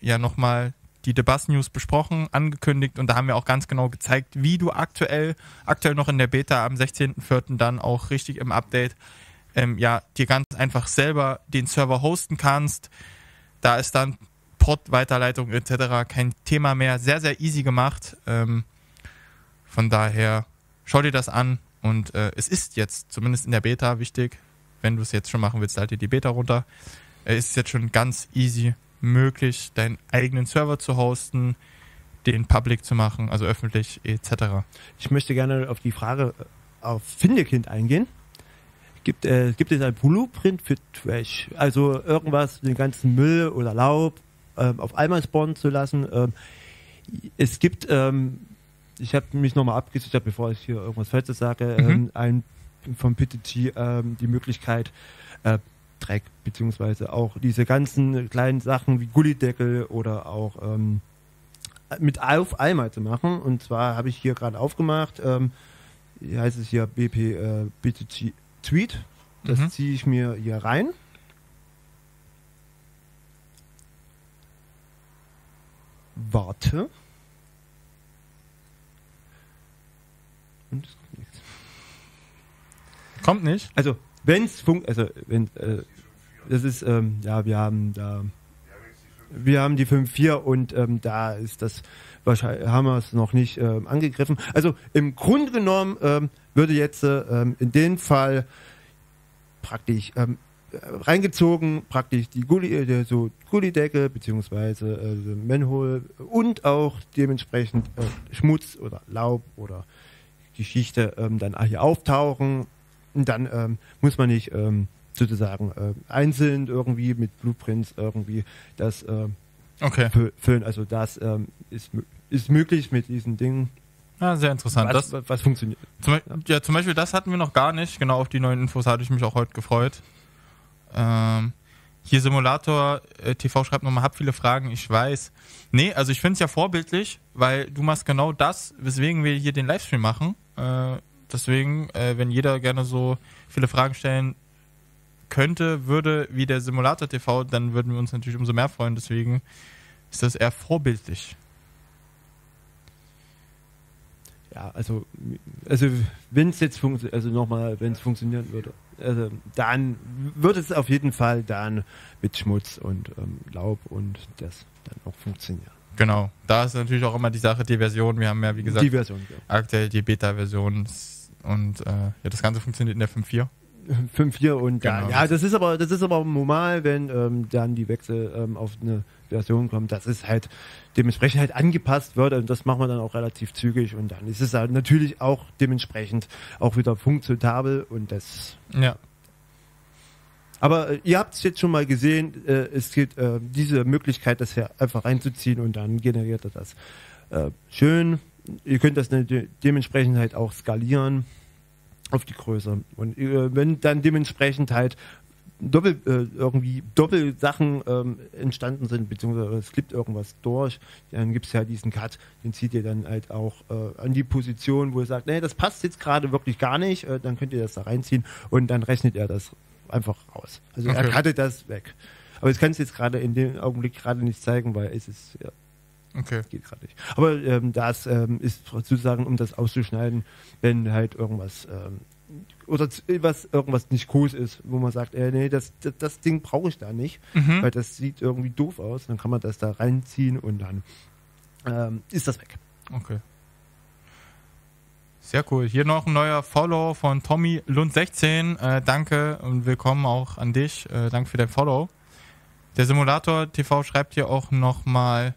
nochmal die The Buzz News besprochen, angekündigt und da haben wir auch ganz genau gezeigt, wie du aktuell noch in der Beta am 16.04. dann auch richtig im Update dir ganz einfach selber den Server hosten kannst. Da ist dann Port-Weiterleitung etc. kein Thema mehr. Sehr, sehr easy gemacht. Von daher schau dir das an und es ist jetzt, zumindest in der Beta, wichtig, wenn du es jetzt schon machen willst, halt dir die Beta runter. Es ist jetzt schon ganz easy möglich, deinen eigenen Server zu hosten, den public zu machen, also öffentlich etc. Ich möchte gerne auf die Frage auf Findekind eingehen. Gibt es ein Blueprint für Trash? Also irgendwas, den ganzen Müll oder Laub auf einmal spawnen zu lassen. Es gibt, ich habe mich nochmal abgesichert, bevor ich hier irgendwas Falsches sage, vom PTG die Möglichkeit, Dreck, beziehungsweise auch diese ganzen kleinen Sachen wie Gullideckel oder auch mit auf einmal zu machen. Und zwar habe ich hier gerade aufgemacht, hier heißt es hier BTG Tweet. Das ziehe ich mir hier rein. Warte. Und es kommt nichts. Kommt nicht? Also, das ist, wir haben die 5.4 und da ist das, wahrscheinlich haben wir es noch nicht angegriffen. Also, im Grunde genommen würde jetzt in dem Fall praktisch reingezogen, praktisch die Gullideckel beziehungsweise Manhole und auch dementsprechend Schmutz oder Laub oder Geschichte dann hier auftauchen und dann muss man nicht sozusagen einzeln irgendwie mit Blueprints irgendwie das füllen. Also das ist möglich mit diesen Dingen. Ja, sehr interessant. Was funktioniert. Zum Beispiel das hatten wir noch gar nicht. Genau auf die neuen Infos hatte ich mich auch heute gefreut. Hier Simulator TV schreibt nochmal, hab viele Fragen, ich weiß. Nee, also ich finde es ja vorbildlich, weil du machst genau das, weswegen wir hier den Livestream machen. Deswegen, wenn jeder gerne so viele Fragen stellen würde wie der Simulator TV, dann würden wir uns natürlich umso mehr freuen. Deswegen ist das eher vorbildlich. Ja, also wenn es jetzt wenn es funktionieren würde, also dann würde es auf jeden Fall dann mit Schmutz und Laub und das dann auch funktionieren. Genau, da ist natürlich auch immer die Sache, die Version. Wir haben ja, wie gesagt, Die Version, ja. aktuell die Beta-Version und das Ganze funktioniert in der 5.4. 5.4 und Genau. ja, das ist aber normal, wenn dann die Wechsel auf eine Version kommt, dass es halt dementsprechend halt angepasst wird und das machen wir dann auch relativ zügig und dann ist es halt natürlich auch dementsprechend auch wieder funktionabel und das. Ja. Aber ihr habt es jetzt schon mal gesehen, es gibt diese Möglichkeit, das hier einfach reinzuziehen und dann generiert er das schön. Ihr könnt das dementsprechend halt auch skalieren auf die Größe. Und wenn dann dementsprechend halt Doppelsachen entstanden sind, beziehungsweise es klippt irgendwas durch, dann gibt es ja diesen Cut, den zieht ihr dann halt auch an die Position, wo ihr sagt, nee, das passt jetzt gerade wirklich gar nicht, dann könnt ihr das da reinziehen und dann rechnet er das einfach raus. Also Okay. er cuttet das weg. Aber ich kann es jetzt gerade in dem Augenblick gerade nicht zeigen, weil es ist, ja, Okay. geht gerade nicht. Aber das ist sozusagen, um das auszuschneiden, wenn halt irgendwas irgendwas nicht cool ist, wo man sagt, nee, das Ding brauche ich da nicht, weil das sieht irgendwie doof aus, dann kann man das da reinziehen und dann ist das weg. Okay. Sehr cool. Hier noch ein neuer Follow von Tommy Lund16. Danke und willkommen auch an dich. Danke für dein Follow. Der Simulator TV schreibt hier auch nochmal: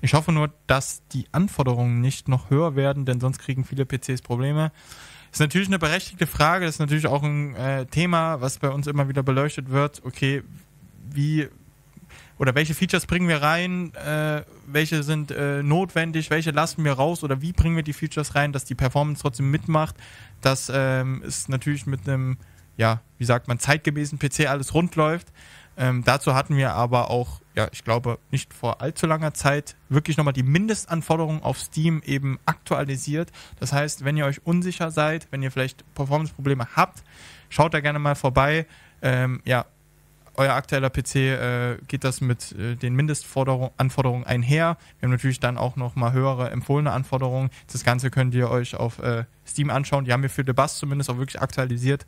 Ich hoffe nur, dass die Anforderungen nicht noch höher werden, denn sonst kriegen viele PCs Probleme. Das ist natürlich eine berechtigte Frage. Das ist natürlich auch ein Thema, was bei uns immer wieder beleuchtet wird. Okay, welche Features bringen wir rein? Welche sind notwendig? Welche lassen wir raus? Oder wie bringen wir die Features rein, dass die Performance trotzdem mitmacht? Dass es natürlich mit einem, zeitgemäßen PC alles rund läuft. Dazu hatten wir aber auch, ich glaube, nicht vor allzu langer Zeit wirklich nochmal die Mindestanforderungen auf Steam eben aktualisiert. Das heißt, wenn ihr euch unsicher seid, wenn ihr vielleicht Performance-Probleme habt, schaut da gerne mal vorbei. Euer aktueller PC geht das mit den Mindestanforderungen einher. Wir haben natürlich dann auch nochmal höhere empfohlene Anforderungen. Das Ganze könnt ihr euch auf Steam anschauen. Die haben wir für The Bus zumindest auch wirklich aktualisiert.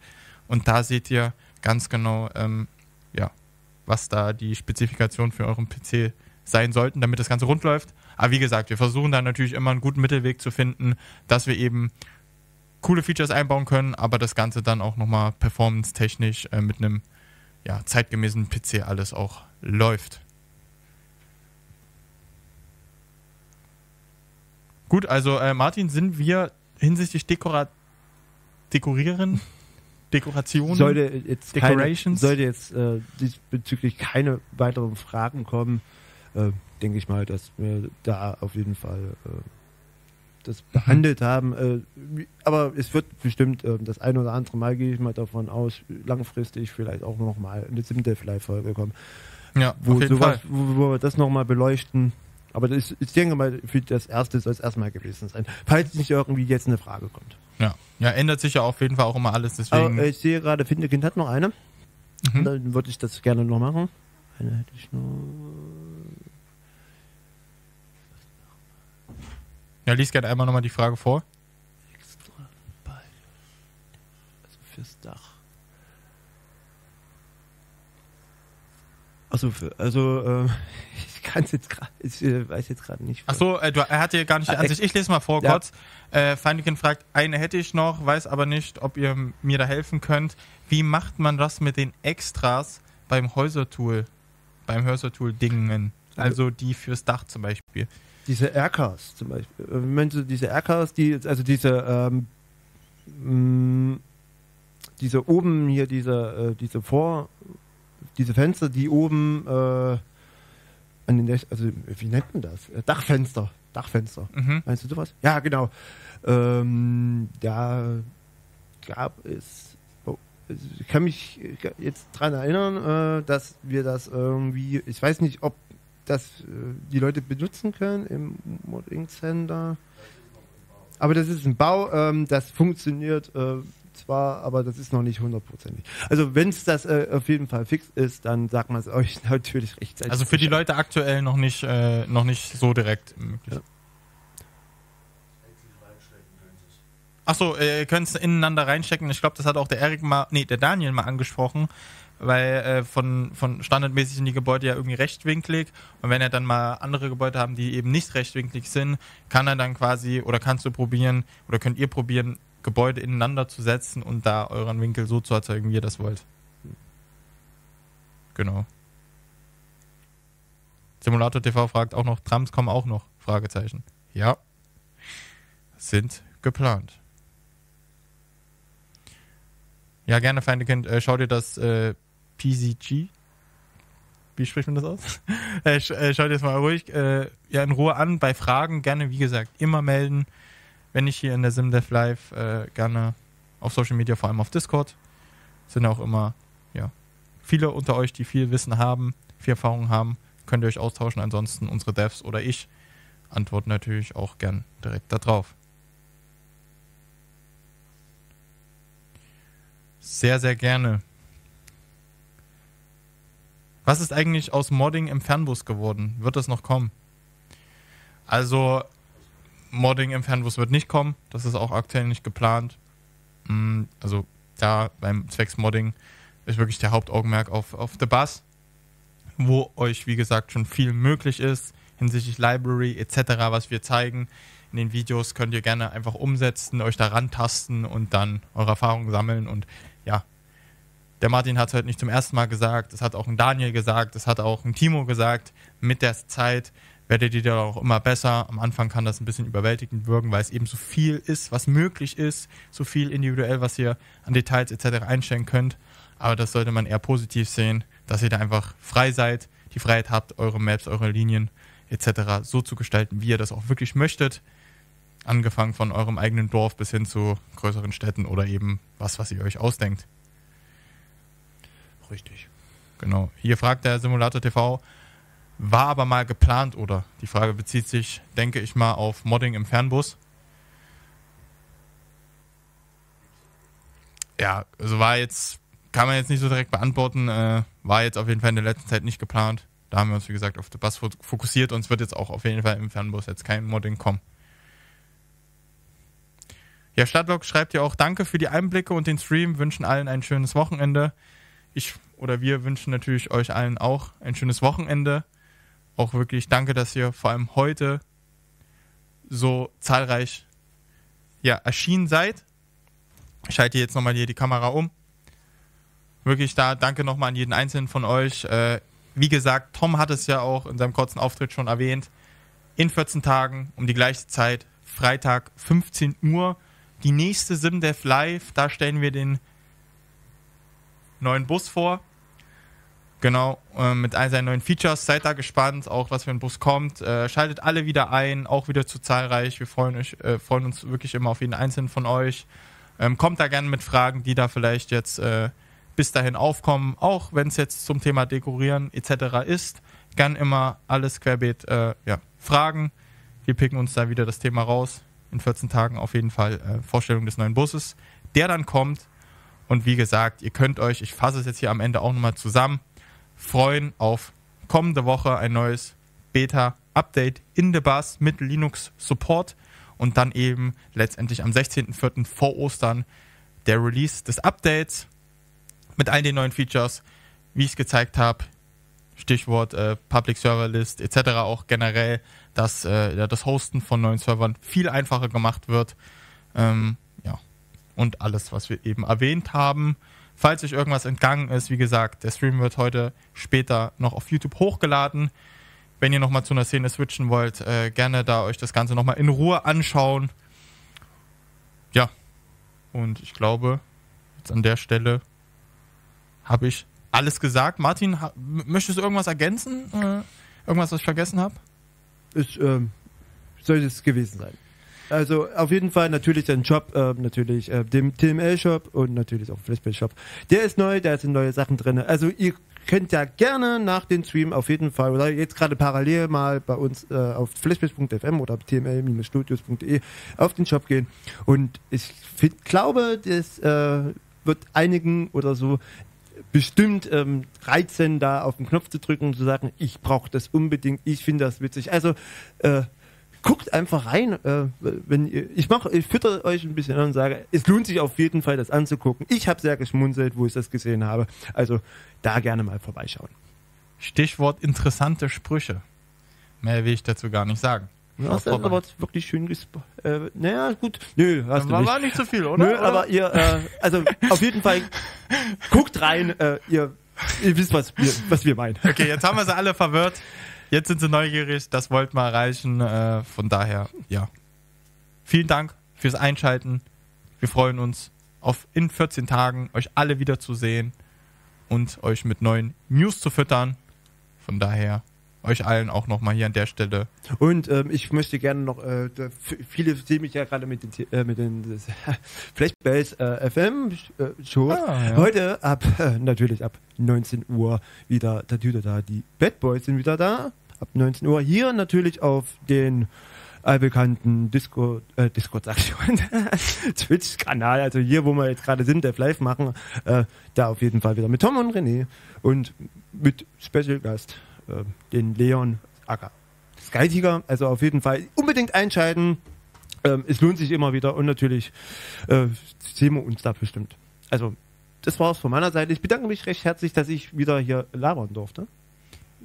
Und da seht ihr ganz genau, was da die Spezifikationen für euren PC sein sollten, damit das Ganze rund läuft. Aber wie gesagt, wir versuchen da natürlich immer einen guten Mittelweg zu finden, dass wir eben coole Features einbauen können, aber das Ganze dann auch nochmal performance-technisch mit einem zeitgemäßen PC alles auch läuft. Gut, also Martin, sind wir hinsichtlich Dekorationen? Sollte jetzt diesbezüglich keine weiteren Fragen kommen, denke ich mal, dass wir da auf jeden Fall das behandelt haben. Aber es wird bestimmt das ein oder andere Mal, gehe ich mal davon aus, langfristig vielleicht auch nochmal eine Simdelfly-Folge kommen. Ja, auf jeden Fall. Wo wir das nochmal beleuchten. Aber ich denke mal, für das Erste soll es erstmal gewesen sein. Falls nicht irgendwie jetzt eine Frage kommt. Ja, ändert sich ja auf jeden Fall auch immer alles. Deswegen. Aber ich sehe gerade, Findekind hat noch eine. Dann würde ich das gerne noch machen. Eine hätte ich noch. Ja, lies gerne einmal nochmal die Frage vor. Extra Ball. Also fürs Dach. Ich kann es jetzt gerade, ich weiß jetzt gerade nicht. Achso, er hat hier gar nicht die Ansicht. Ich lese mal vor, kurz. Findekind fragt, eine hätte ich noch, weiß aber nicht, ob ihr mir da helfen könnt. Wie macht man das mit den Extras beim Hörsertool-Dingen? Also die fürs Dach zum Beispiel. Diese RKs zum Beispiel. Wenn du diese RKs, diese oben hier, diese Fenster, die oben an den, also wie nennt man das? Dachfenster. Meinst du sowas? Ja, genau. Da gab es, ich kann mich jetzt dran erinnern, dass wir das irgendwie, ich weiß nicht, ob das die Leute benutzen können im Modding Center. Aber das ist ein Bau, das funktioniert zwar, aber das ist noch nicht 100%. Also wenn es das auf jeden Fall fix ist, dann sagt man es euch natürlich rechtzeitig. Also für die Leute aktuell noch nicht so direkt möglich. Ja. Achso, ihr könnt es ineinander reinstecken. Ich glaube, das hat auch der Daniel mal angesprochen, weil von standardmäßig sind die Gebäude ja irgendwie rechtwinklig und wenn er dann mal andere Gebäude haben, die eben nicht rechtwinklig sind, kann er dann quasi oder könnt ihr probieren, Gebäude ineinander zu setzen und da euren Winkel so zu erzeugen, wie ihr das wollt. Genau. Simulator TV fragt auch noch, Trams kommen auch noch? Fragezeichen. Ja. Sind geplant. Ja, gerne, Feindekind. Schau dir das PCG. Wie spricht man das aus? Schau dir das mal ruhig in Ruhe an. Bei Fragen gerne, wie gesagt, immer melden. Wenn nicht hier in der SimDev Live, gerne auf Social Media, vor allem auf Discord. Sind auch immer viele unter euch, die viel Wissen haben, viel Erfahrung haben. Könnt ihr euch austauschen. Ansonsten unsere Devs oder ich antworten natürlich auch gern direkt da drauf. Sehr, sehr gerne. Was ist eigentlich aus Modding im Fernbus geworden? Wird das noch kommen? Also, Modding im Fernbus wird nicht kommen. Das ist auch aktuell nicht geplant. Also, da beim Zwecks Modding ist wirklich der Hauptaugenmerk auf The Bus, wo euch, wie gesagt, schon viel möglich ist hinsichtlich Library etc., was wir zeigen. In den Videos könnt ihr gerne einfach umsetzen, euch da rantasten und dann eure Erfahrungen sammeln. Und ja, der Martin hat es heute nicht zum ersten Mal gesagt, das hat auch ein Daniel gesagt, das hat auch ein Timo gesagt. Mit der Zeit werdet ihr da auch immer besser. Am Anfang kann das ein bisschen überwältigend wirken, weil es eben so viel ist, was möglich ist, so viel individuell, was ihr an Details etc. einstellen könnt. Aber das sollte man eher positiv sehen, dass ihr da einfach frei seid, die Freiheit habt, eure Maps, eure Linien etc. so zu gestalten, wie ihr das auch wirklich möchtet. Angefangen von eurem eigenen Dorf bis hin zu größeren Städten oder eben was ihr euch ausdenkt. Richtig. Genau. Hier fragt der Simulator TV, war aber mal geplant oder? Die Frage bezieht sich, denke ich mal, auf Modding im Fernbus. Ja, also kann man jetzt nicht so direkt beantworten, war jetzt auf jeden Fall in der letzten Zeit nicht geplant. Da haben wir uns, wie gesagt, auf den Bus fokussiert und es wird jetzt auch auf jeden Fall im Fernbus jetzt kein Modding kommen. Ja, Stadtblock schreibt ja auch, danke für die Einblicke und den Stream, wünschen allen ein schönes Wochenende. Wir wünschen natürlich euch allen auch ein schönes Wochenende. Auch wirklich danke, dass ihr vor allem heute so zahlreich erschienen seid. Ich schalte jetzt nochmal hier die Kamera um. Wirklich danke nochmal an jeden Einzelnen von euch. Wie gesagt, Tom hat es ja auch in seinem kurzen Auftritt schon erwähnt. In 14 Tagen um die gleiche Zeit, Freitag 15 Uhr, die nächste SimDev Live. Da stellen wir den neuen Bus vor. Genau, mit all seinen neuen Features. Seid da gespannt, auch was für ein Bus kommt. Schaltet alle wieder ein, auch wieder zu zahlreich. Wir freuen uns wirklich immer auf jeden Einzelnen von euch. Kommt da gerne mit Fragen, die da vielleicht jetzt bis dahin aufkommen, auch wenn es jetzt zum Thema Dekorieren etc. ist. Gern immer alles querbeet fragen. Wir picken uns da wieder das Thema raus. In 14 Tagen auf jeden Fall Vorstellung des neuen Busses, der dann kommt. Und wie gesagt, ihr könnt euch, ich fasse es jetzt hier am Ende auch nochmal zusammen, freuen auf kommende Woche ein neues Beta-Update in The Bus mit Linux-Support und dann eben letztendlich am 16.04. vor Ostern der Release des Updates mit all den neuen Features, wie ich es gezeigt habe, Stichwort Public Server List etc. auch generell, dass das Hosten von neuen Servern viel einfacher gemacht wird. Und alles, was wir eben erwähnt haben. Falls euch irgendwas entgangen ist, wie gesagt, der Stream wird heute später noch auf YouTube hochgeladen. Wenn ihr nochmal zu einer Szene switchen wollt, gerne da euch das Ganze nochmal in Ruhe anschauen. Ja, und ich glaube, jetzt an der Stelle habe ich alles gesagt. Martin, möchtest du irgendwas ergänzen? Irgendwas, was ich vergessen habe? Sollte es gewesen sein. Also auf jeden Fall natürlich den Shop, natürlich dem TML-Shop und natürlich auch Flashback-Shop. Der ist neu, da sind neue Sachen drin. Also ihr könnt ja gerne nach dem Stream auf jeden Fall oder jetzt gerade parallel mal bei uns auf flashback.fm oder tml-studios.de auf den Shop gehen. Und ich glaube, das wird einigen oder so bestimmt reizen, da auf den Knopf zu drücken und zu sagen, ich brauche das unbedingt, ich finde das witzig. Also guckt einfach rein, wenn ihr, ich fütter euch ein bisschen an und sage, es lohnt sich auf jeden Fall, das anzugucken. Ich habe sehr geschmunzelt, wo ich das gesehen habe. Also da gerne mal vorbeischauen. Stichwort interessante Sprüche. Mehr will ich dazu gar nicht sagen. Du hast das aber wirklich schön naja, gut. Nö, hast du nicht. War nicht so viel, oder? Nö, oder? Aber ihr, also auf jeden Fall guckt rein, ihr wisst, was wir meinen. Okay, jetzt haben wir sie alle verwirrt. Jetzt sind sie neugierig, das wollten wir erreichen. Von daher, ja. Vielen Dank fürs Einschalten. Wir freuen uns auf in 14 Tagen euch alle wieder zu sehen und euch mit neuen News zu füttern. Von daher euch allen auch nochmal hier an der Stelle. Und ich möchte gerne noch, viele sehen mich ja gerade mit den Flashbase FM Shows. Ja. Heute natürlich ab 19 Uhr wieder da. Die Bad Boys sind wieder da. Ab 19 Uhr hier natürlich auf den allbekannten Discord sag ich schon, Twitch-Kanal, also hier, wo wir jetzt gerade sind, der live machen, da auf jeden Fall wieder mit Tom und René und mit Special Gast, den Leon Acker. Sky Tiger, also auf jeden Fall unbedingt einschalten. Es lohnt sich immer wieder und natürlich sehen wir uns da bestimmt. Also, das war's von meiner Seite. Ich bedanke mich recht herzlich, dass ich wieder hier labern durfte.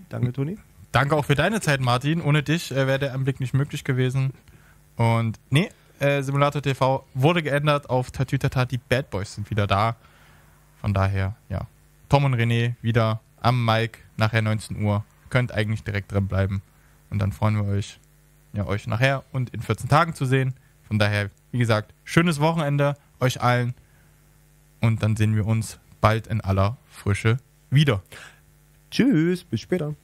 Danke, Toni. Danke auch für deine Zeit, Martin. Ohne dich wäre der Anblick nicht möglich gewesen. Und Simulator TV wurde geändert auf Tatütata. Die Bad Boys sind wieder da. Von daher, ja. Tom und René wieder am Mic nachher 19 Uhr. Könnt eigentlich direkt drin bleiben. Und dann freuen wir euch nachher und in 14 Tagen zu sehen. Von daher, wie gesagt, schönes Wochenende euch allen. Und dann sehen wir uns bald in aller Frische wieder. Tschüss, bis später.